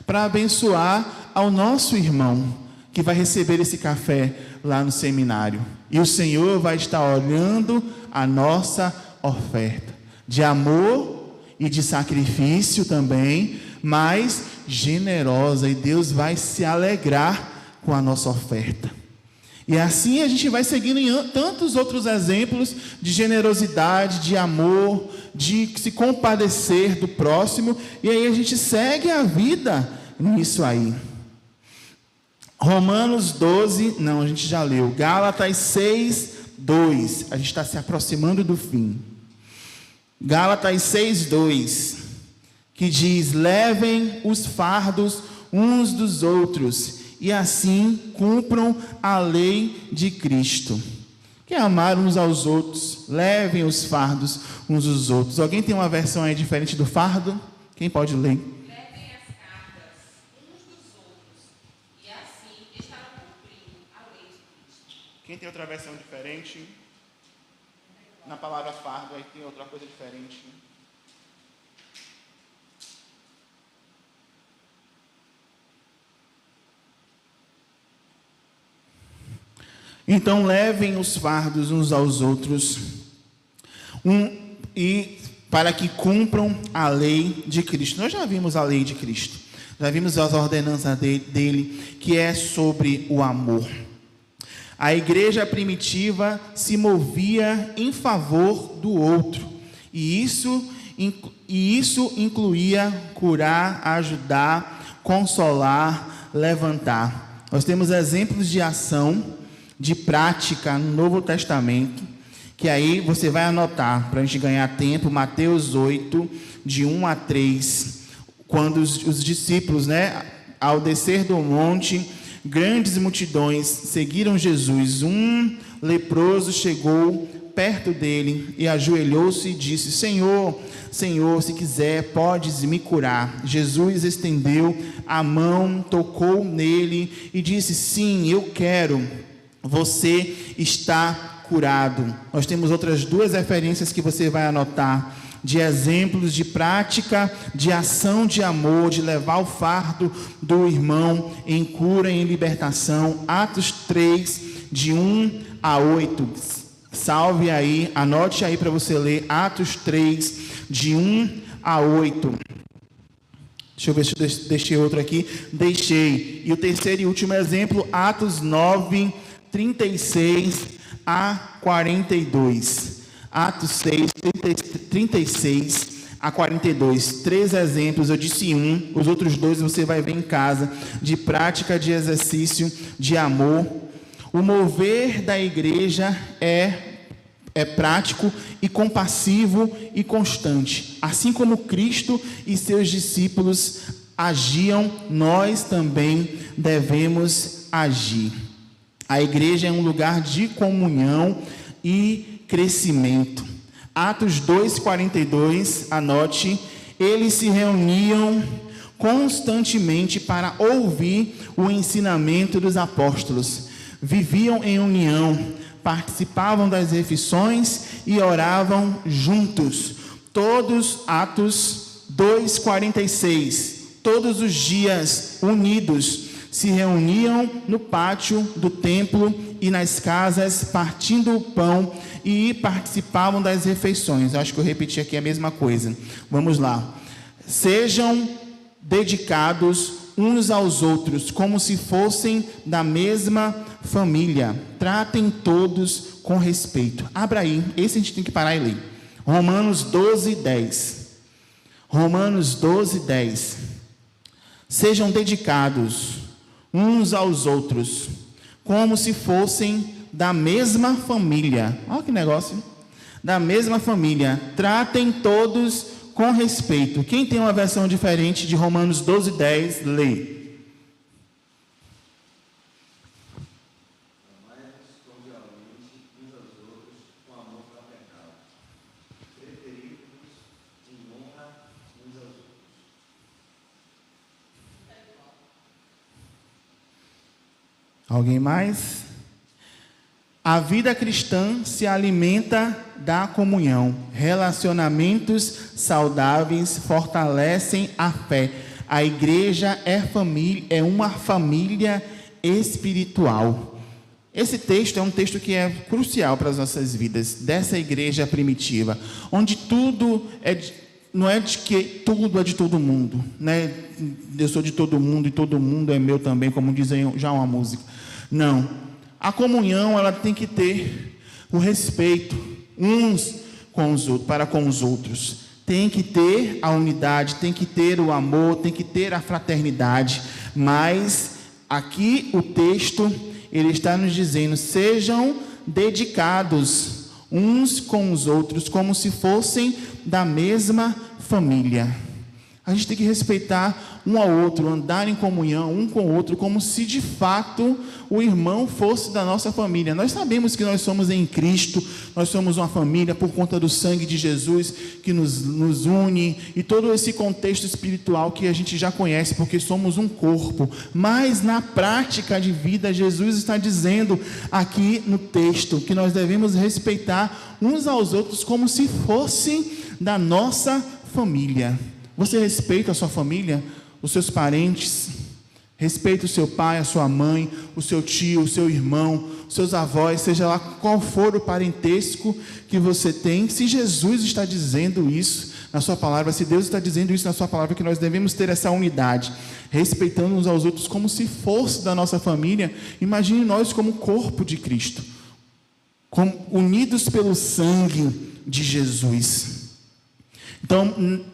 para abençoar ao nosso irmão, que vai receber esse café lá no seminário. E o Senhor vai estar olhando a nossa oferta, de amor e de sacrifício também, mas generosa, e Deus vai se alegrar com a nossa oferta. E assim a gente vai seguindo em tantos outros exemplos de generosidade, de amor, de se compadecer do próximo, e aí a gente segue a vida nisso aí. Romanos 12, não, a gente já leu. Gálatas 6, 2, a gente está se aproximando do fim. Gálatas 6, 2, que diz: levem os fardos uns dos outros, e assim cumpram a lei de Cristo. Que é amar uns aos outros, levem os fardos uns dos outros. Alguém tem uma versão aí diferente do fardo? Quem pode ler? Levem as cargas uns dos outros, e assim estarão cumprindo a lei de Cristo. Quem tem outra versão diferente? Na palavra fardo aí tem outra coisa diferente. Então levem os fardos uns aos outros, e para que cumpram a lei de Cristo. Nós já vimos a lei de Cristo, já vimos as ordenanças dele, que é sobre o amor. A igreja primitiva se movia em favor do outro, e isso incluía curar, ajudar, consolar, levantar. Nós temos exemplos de ação, de prática no Novo Testamento, que aí você vai anotar, para a gente ganhar tempo, Mateus 8, de 1 a 3, quando os discípulos, ao descer do monte, grandes multidões seguiram Jesus. Um leproso chegou perto dele e ajoelhou-se e disse: Senhor, Senhor, se quiser, podes me curar. Jesus estendeu a mão, tocou nele e disse: sim, eu quero. você está curado. Nós temos outras duas referências que você vai anotar, de exemplos de prática, de ação de amor, de levar o fardo do irmão em cura, em libertação. Atos 3, de 1 a 8. Salve aí, anote aí para você ler. Atos 3, de 1 a 8. Deixa eu ver se eu deixei outro aqui. Deixei. E o terceiro e último exemplo, Atos 9, 36 a 42. Atos 6, 36 a 42. 3 exemplos, eu disse um, os outros 2 você vai ver em casa, de prática, de exercício, de amor. O mover da igreja é prático e compassivo e constante. Assim como Cristo e seus discípulos agiam, nós também devemos agir. A igreja é um lugar de comunhão e crescimento. Atos 2:42, anote, eles se reuniam constantemente para ouvir o ensinamento dos apóstolos, viviam em união, participavam das refeições e oravam juntos. Todos, Atos 2:46, todos os dias unidos, se reuniam no pátio do templo e nas casas, partindo o pão e participavam das refeições. Acho que eu repeti aqui a mesma coisa. Vamos lá. Sejam dedicados uns aos outros, como se fossem da mesma família. Tratem todos com respeito. Abra aí, esse a gente tem que parar e ler. Romanos 12:10. Romanos 12:10. Sejam dedicados uns aos outros, como se fossem da mesma família. Olha que negócio. Da mesma família. Tratem todos com respeito. Quem tem uma versão diferente de Romanos 12:10, lê. Alguém mais? A vida cristã se alimenta da comunhão. Relacionamentos saudáveis fortalecem a fé. A igreja é uma família espiritual. Esse texto é um texto que é crucial para as nossas vidas, dessa igreja primitiva, onde tudo não é de que tudo é de todo mundo, né? Eu sou de todo mundo e todo mundo é meu também, como dizem já uma música. Não. A comunhão, ela tem que ter o respeito uns com os outros, para com os outros. Tem que ter a unidade, tem que ter o amor, tem que ter a fraternidade. Mas aqui o texto, ele está nos dizendo: sejam dedicados uns com os outros, como se fossem da mesma família. A gente tem que respeitar um ao outro, andar em comunhão um com o outro, como se de fato o irmão fosse da nossa família. Nós sabemos que nós somos em Cristo, nós somos uma família por conta do sangue de Jesus que nos une, e todo esse contexto espiritual que a gente já conhece, porque somos um corpo. Mas na prática de vida, Jesus está dizendo aqui no texto que nós devemos respeitar uns aos outros como se fosse da nossa família. Você respeita a sua família, os seus parentes? Respeita o seu pai, a sua mãe, o seu tio, o seu irmão, os seus avós, seja lá qual for o parentesco que você tem. Se Jesus está dizendo isso na sua palavra, se Deus está dizendo isso na sua palavra, que nós devemos ter essa unidade, respeitando uns aos outros como se fosse da nossa família, imagine nós como corpo de Cristo, unidos pelo sangue de Jesus. Então,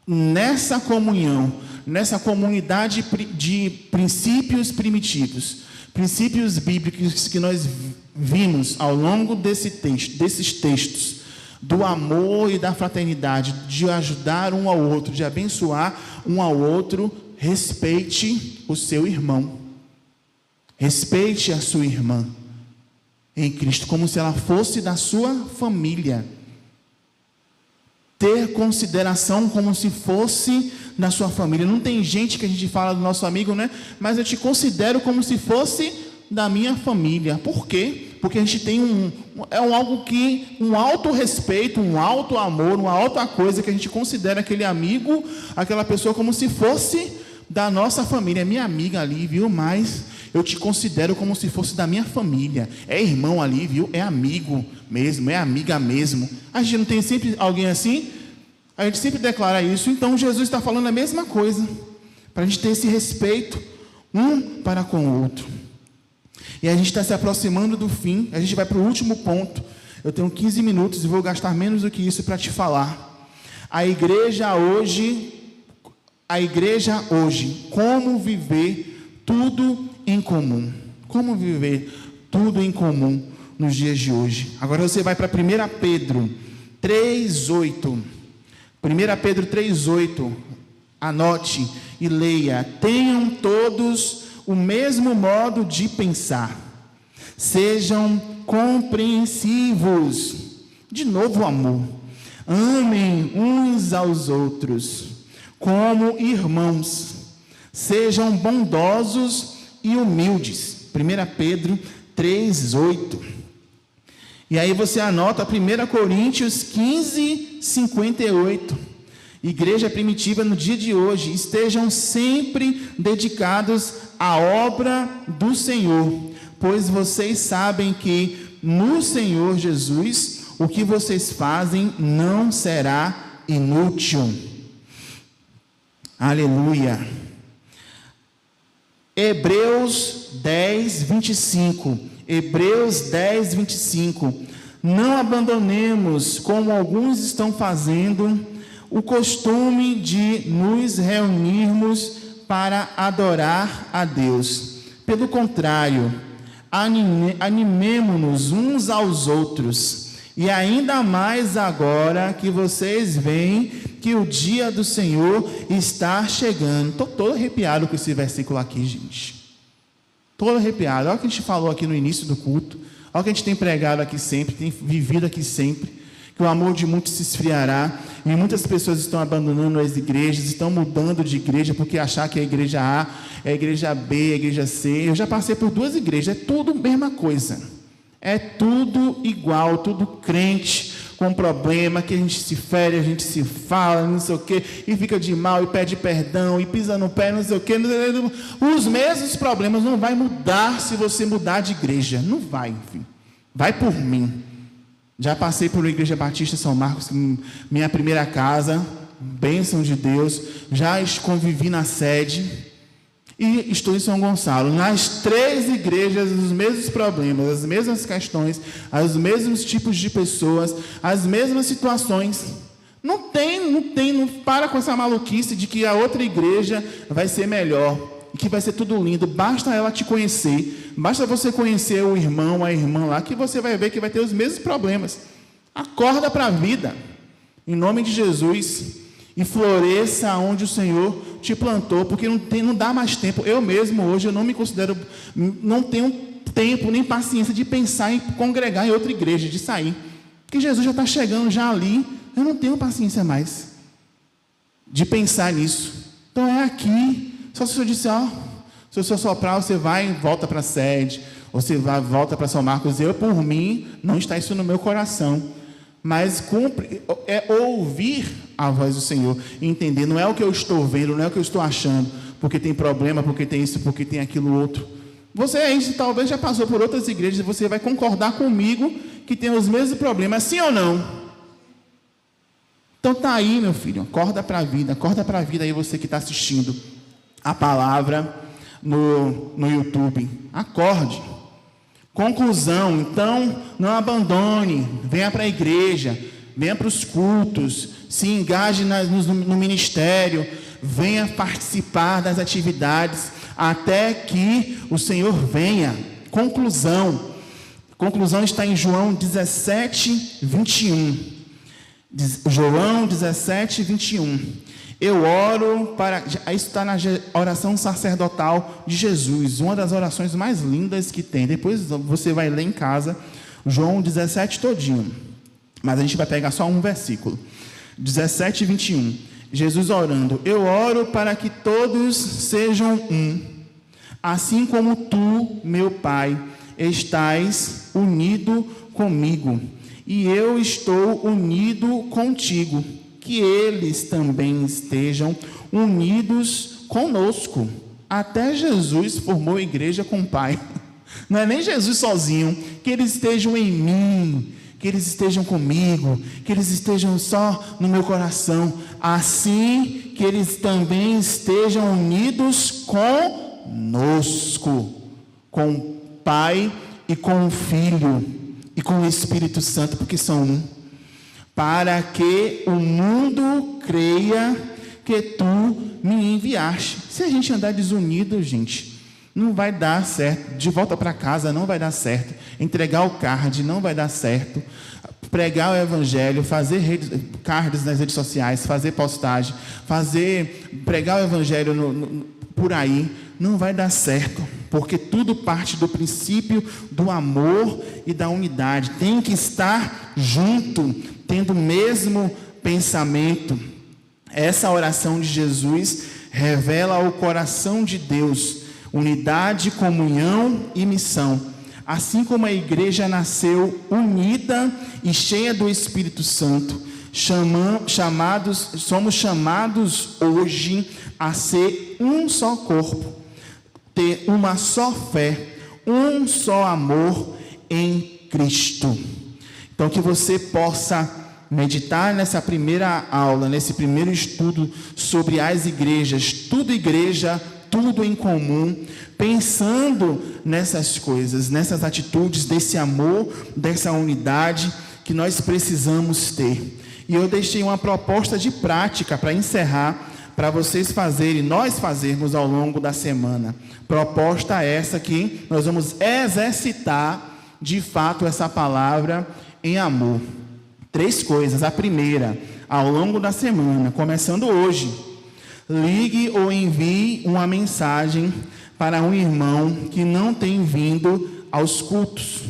nessa comunhão, nessa comunidade de princípios primitivos, princípios bíblicos que nós vimos ao longo desses textos, do amor e da fraternidade, de ajudar um ao outro, de abençoar um ao outro, respeite o seu irmão, respeite a sua irmã em Cristo, como se ela fosse da sua família. Ter consideração como se fosse da sua família. Não tem gente que a gente fala do nosso amigo, né? Mas eu te considero como se fosse da minha família. Por quê? Porque a gente tem um auto-respeito, um auto-amor, uma outra coisa que a gente considera aquele amigo, aquela pessoa como se fosse da nossa família. É minha amiga ali, viu? Mas eu te considero como se fosse da minha família. É irmão ali, viu? É amigo mesmo, é amiga mesmo. A gente não tem sempre alguém assim? A gente sempre declara isso. Então Jesus está falando a mesma coisa, para a gente ter esse respeito um para com o outro. E a gente está se aproximando do fim. A gente vai para o último ponto. Eu tenho 15 minutos e vou gastar menos do que isso para te falar. A igreja hoje, como viver tudo em comum. Como viver tudo em comum nos dias de hoje. Agora você vai para 1 Pedro 3:8. 1 Pedro 3:8. Anote e leia. Tenham todos o mesmo modo de pensar. Sejam compreensivos. De novo, amor. Amem uns aos outros como irmãos. Sejam bondosos e humildes. 1 Pedro 3:8. E aí você anota 1 Coríntios 15:58. Igreja primitiva no dia de hoje, estejam sempre dedicados à obra do Senhor, pois vocês sabem que no Senhor Jesus o que vocês fazem não será inútil. Aleluia. Hebreus 10:25. Hebreus 10:25. Não abandonemos, como alguns estão fazendo, o costume de nos reunirmos para adorar a Deus. Pelo contrário, animemo-nos uns aos outros, e ainda mais agora que vocês veem que o dia do Senhor está chegando. Estou todo arrepiado com esse versículo aqui, gente. Todo arrepiado. Olha o que a gente falou aqui no início do culto. Olha o que a gente tem pregado aqui sempre, tem vivido aqui sempre. Que o amor de muitos se esfriará, e muitas pessoas estão abandonando as igrejas, estão mudando de igreja, porque achar que a igreja A é a igreja B, a igreja C. Eu já passei por 2 igrejas, é tudo a mesma coisa. É tudo igual, tudo crente, com problema, que a gente se fere, a gente se fala, não sei o quê, e fica de mal, e pede perdão, e pisa no pé, não sei o quê. Os mesmos problemas não vai mudar se você mudar de igreja. Não vai, filho. Vai por mim. Já passei por uma igreja batista São Marcos, minha primeira casa, bênção de Deus. Já convivi na sede e estou em São Gonçalo. Nas 3 igrejas, os mesmos problemas, as mesmas questões, os mesmos tipos de pessoas, as mesmas situações. Não para com essa maluquice de que a outra igreja vai ser melhor, que vai ser tudo lindo. Basta ela te conhecer. Basta você conhecer o irmão, a irmã lá, que você vai ver que vai ter os mesmos problemas. Acorda para a vida, em nome de Jesus, e floresça onde o Senhor te plantou, porque não dá mais tempo. Eu mesmo hoje, eu não me considero, não tenho tempo nem paciência de pensar em congregar em outra igreja, de sair. Porque Jesus já está chegando já ali, eu não tenho paciência mais de pensar nisso. Então é aqui, só se o Senhor disser, se o Senhor soprar, você vai e volta para a sede, ou você volta para São Marcos. Eu, por mim, não está isso no meu coração, mas é ouvir a voz do Senhor, e entender, não é o que eu estou vendo, não é o que eu estou achando, porque tem problema, porque tem isso, porque tem aquilo outro. Você aí talvez já passou por outras igrejas, e você vai concordar comigo que tem os mesmos problemas, sim ou não? Então tá aí, meu filho, acorda para a vida aí, você que está assistindo a palavra no YouTube. Acorde. Conclusão, então, não abandone, venha para a igreja, venha para os cultos, se engaje no ministério, venha participar das atividades, até que o Senhor venha. Conclusão está em João 17:21. João 17:21. Eu oro para... Isso está na oração sacerdotal de Jesus, uma das orações mais lindas que tem. Depois você vai ler em casa, João 17 todinho. Mas a gente vai pegar só um versículo. 17:21. Jesus orando. Eu oro para que todos sejam um, assim como tu, meu Pai, estás unido comigo, e eu estou unido contigo, que eles também estejam unidos conosco. Até Jesus formou a igreja com o Pai. Não é nem Jesus sozinho, que eles estejam em mim, que eles estejam comigo, que eles estejam só no meu coração, assim que eles também estejam unidos conosco, com o Pai e com o Filho e com o Espírito Santo, porque são um, para que o mundo creia que tu me enviaste. Se a gente andar desunido, gente, não vai dar certo. De volta para casa não vai dar certo. Entregar o card não vai dar certo. Pregar o evangelho, fazer cards nas redes sociais, fazer postagem, pregar o evangelho por aí, não vai dar certo, porque tudo parte do princípio do amor e da unidade. Tem que estar junto, tendo o mesmo pensamento. Essa oração de Jesus revela o coração de Deus, unidade, comunhão e missão. Assim como a igreja nasceu unida e cheia do Espírito Santo, somos chamados hoje a ser um só corpo, ter uma só fé, um só amor em Cristo. Então, que você possa meditar nessa primeira aula, nesse primeiro estudo sobre as igrejas, tudo igreja, tudo em comum, pensando nessas coisas, nessas atitudes, desse amor, dessa unidade que nós precisamos ter. E eu deixei uma proposta de prática para encerrar, para vocês fazerem, nós fazermos ao longo da semana. Proposta essa que nós vamos exercitar de fato essa palavra em amor. 3 coisas. A primeira, ao longo da semana, começando hoje, ligue ou envie uma mensagem para um irmão que não tem vindo aos cultos.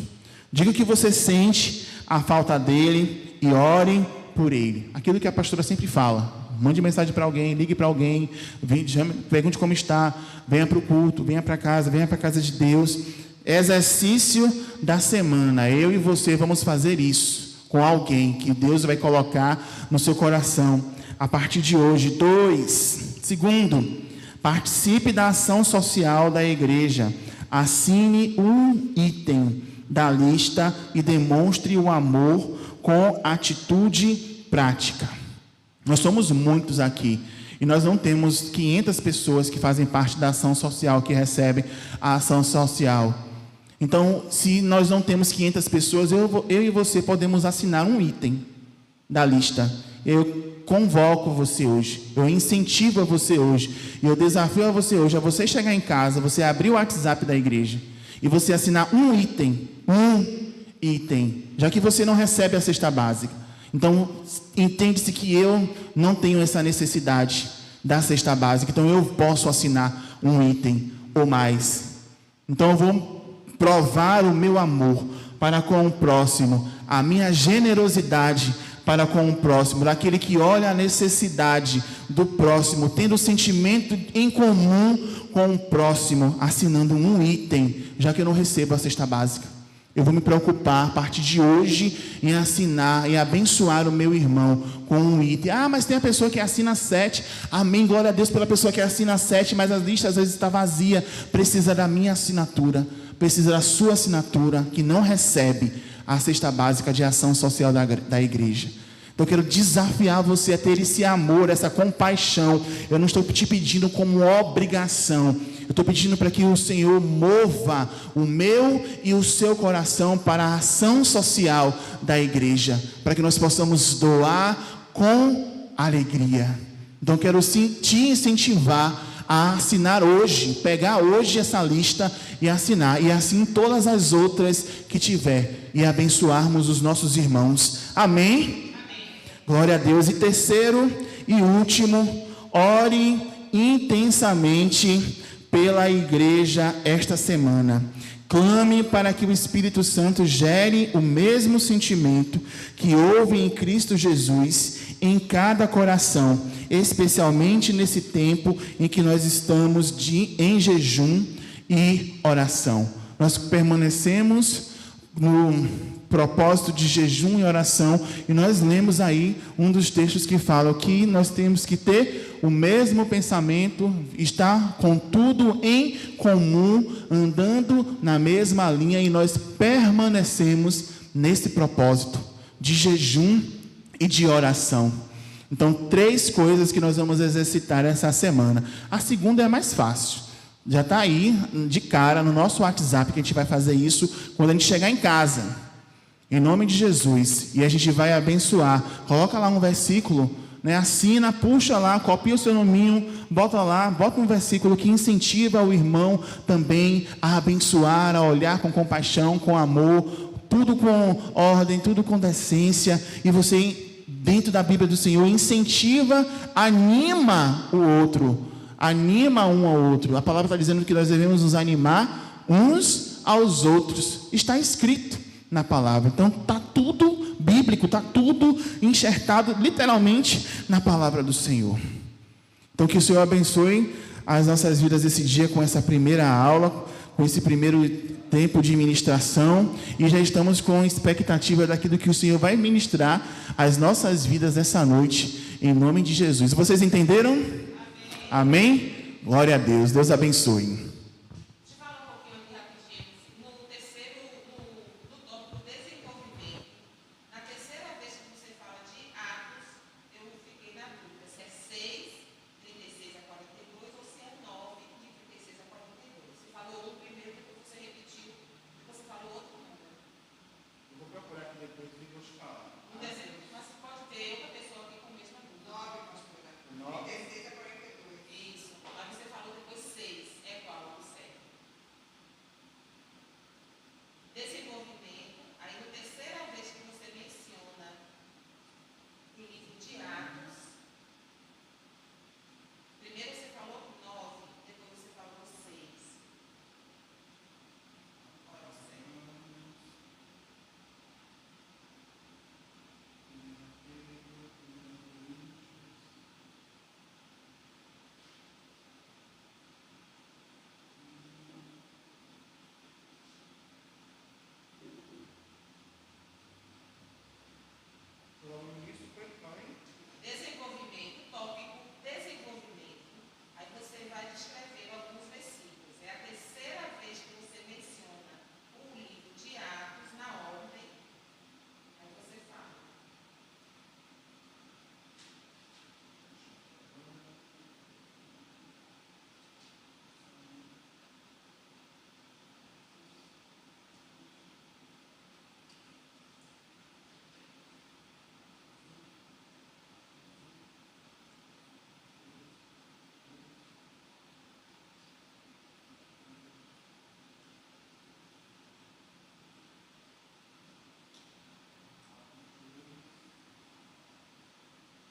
Diga que você sente a falta dele e ore por ele. Aquilo que a pastora sempre fala. Mande mensagem para alguém, ligue para alguém, pergunte como está, venha para o culto, venha para a casa de Deus. Exercício da semana. Eu e você vamos fazer isso com alguém que Deus vai colocar no seu coração a partir de hoje. 2. Segundo, participe da ação social da igreja. Assine um item da lista e demonstre o amor com atitude prática. Nós somos muitos aqui e nós não temos 500 pessoas que fazem parte da ação social, que recebem a ação social. Então, se nós não temos 500 pessoas, eu e você podemos assinar um item da lista. Eu convoco você hoje, eu incentivo a você hoje, e eu desafio a você hoje, a você chegar em casa, você abrir o WhatsApp da igreja, e você assinar um item, já que você não recebe a cesta básica. Então, entende-se que eu não tenho essa necessidade da cesta básica, então eu posso assinar um item ou mais. Então, eu vou provar o meu amor para com o próximo, a minha generosidade para com o próximo, daquele que olha a necessidade do próximo, tendo o sentimento em comum com o próximo, assinando um item, já que eu não recebo a cesta básica. Eu vou me preocupar a partir de hoje em assinar e abençoar o meu irmão com um item. Mas tem a pessoa que assina 7. Amém, glória a Deus pela pessoa que assina 7, mas a lista às vezes está vazia. Precisa da minha assinatura, precisa da sua assinatura, que não recebe a cesta básica de ação social da igreja. Então eu quero desafiar você a ter esse amor, essa compaixão. Eu não estou te pedindo como obrigação. Eu estou pedindo para que o Senhor mova o meu e o seu coração para a ação social da igreja, para que nós possamos doar com alegria. Então eu quero sim te incentivar a assinar hoje, pegar hoje essa lista e assinar, e assim todas as outras que tiver, e abençoarmos os nossos irmãos. Amém? Glória a Deus. E terceiro e último, ore intensamente pela igreja esta semana. Clame para que o Espírito Santo gere o mesmo sentimento que houve em Cristo Jesus em cada coração, especialmente nesse tempo em que nós estamos em jejum e oração. Nós permanecemos no propósito de jejum e oração, e nós lemos aí um dos textos que fala que nós temos que ter o mesmo pensamento, estar com tudo em comum, andando na mesma linha, e nós permanecemos nesse propósito de jejum e de oração. Então, 3 coisas que nós vamos exercitar essa semana. A segunda é mais fácil. Já está aí de cara no nosso WhatsApp que a gente vai fazer isso quando a gente chegar em casa. Em nome de Jesus. E a gente vai abençoar. Coloca lá um versículo, né? Assina, puxa lá, copia o seu nominho, bota lá, bota um versículo que incentiva o irmão também a abençoar, a olhar com compaixão, com amor, tudo com ordem, tudo com decência. E você, dentro da Bíblia do Senhor, incentiva, anima o outro. Anima um ao outro. A palavra está dizendo que nós devemos nos animar uns aos outros. Está escrito na palavra. Então está tudo bíblico, está tudo enxertado literalmente na palavra do Senhor. Então que o Senhor abençoe as nossas vidas esse dia com essa primeira aula, com esse primeiro tempo de ministração, e já estamos com expectativa daquilo que o Senhor vai ministrar às nossas vidas essa noite, em nome de Jesus. Vocês entenderam? Amém? Glória a Deus. Deus abençoe. Deixa eu falar um pouquinho aqui rapidinho. No tópico desenvolvimento, na terceira vez que você fala de Atos, eu fiquei na dúvida se é 6, 36 a 42 ou se é 9, de 36 a 42. Você falou um primeiro, depois você repetiu, depois você falou outro número. Eu vou procurar aqui depois e vou te falar. Mas pode ter outra pessoa aqui com a mesma dúvida. 9. Isso. Mas você falou depois 6. É qual o certo? Desenvolvimento. Aí, na terceira vez que você menciona o livro de Atos, primeiro você falou 9, depois você falou 6. Qual é o certo? Desenvolvimento, tópico desenvolvimento. Aí você vai descrever alguns versículos. É a terceira vez que você menciona o livro de Atos na ordem. Aí você fala.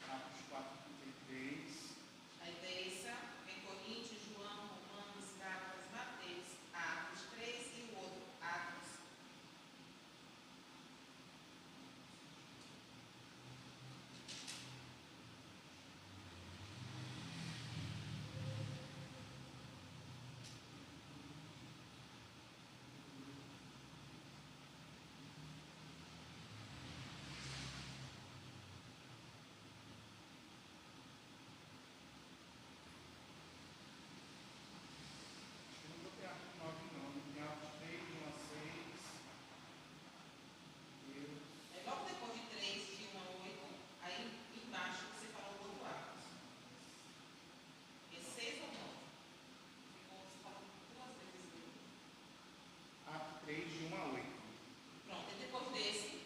Atos 4:33. Aí Teresa, em Coríntios, João, Romanos, Gálatas, Mateus, Atos 3 e o outro, Atos. Eu não vou ter Atos 9, não. Tem Atos 3, 1 a 6. Aí logo depois de 3, de 1 a 8, aí embaixo você falou do outro Atos. É 6 ou 9? Você falou 2 vezes dele. Atos 3, de 1 a 8. Pronto, e depois desse,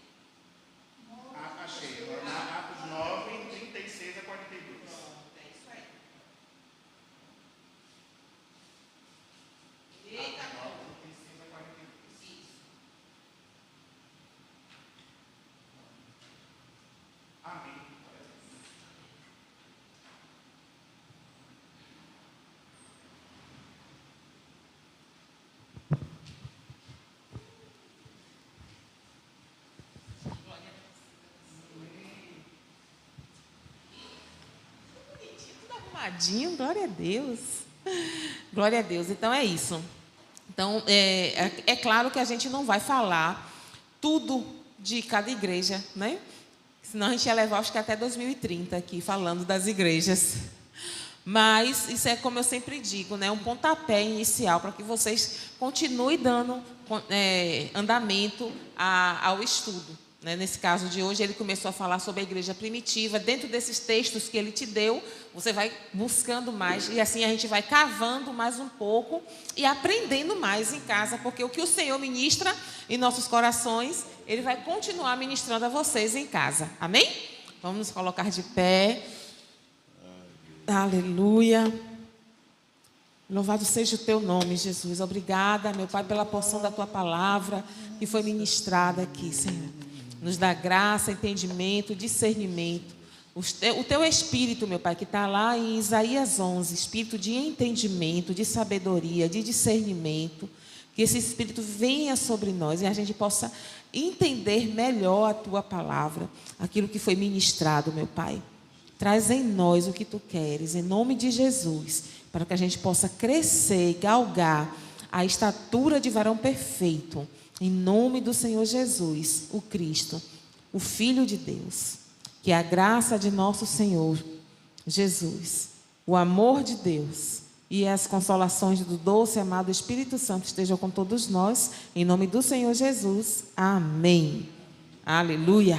Achei. Atos 9, 36 a 42. pronto, é isso aí. Eita, Atos 9, bom. 36 a 42. Isso. Amém. Glória a Deus. Bonitinho, tudo arrumadinho, glória a Deus. Glória a Deus. Então é isso. Então, é claro que a gente não vai falar tudo de cada igreja, né? Senão a gente ia levar, acho que até 2030 aqui, falando das igrejas. Mas isso é, como eu sempre digo, né, um pontapé inicial para que vocês continuem dando andamento ao estudo. Né? Nesse caso de hoje, ele começou a falar sobre a igreja primitiva. Dentro desses textos que ele te deu, você vai buscando mais. E assim a gente vai cavando mais um pouco e aprendendo mais em casa. Porque o que o Senhor ministra em nossos corações, Ele vai continuar ministrando a vocês em casa. Amém? Vamos nos colocar de pé. Aleluia. Louvado seja o teu nome, Jesus. Obrigada, meu Pai, pela porção da tua palavra que foi ministrada aqui, Senhor. Nos dá graça, entendimento, discernimento. O teu espírito, meu Pai, que está lá em Isaías 11, espírito de entendimento, de sabedoria, de discernimento, que esse espírito venha sobre nós e a gente possa entender melhor a tua palavra, aquilo que foi ministrado, meu Pai. Traz em nós o que tu queres, em nome de Jesus, para que a gente possa crescer e galgar a estatura de varão perfeito, em nome do Senhor Jesus, o Cristo, o Filho de Deus. Que a graça de nosso Senhor Jesus, o amor de Deus e as consolações do doce e amado Espírito Santo estejam com todos nós, em nome do Senhor Jesus. Amém. Aleluia.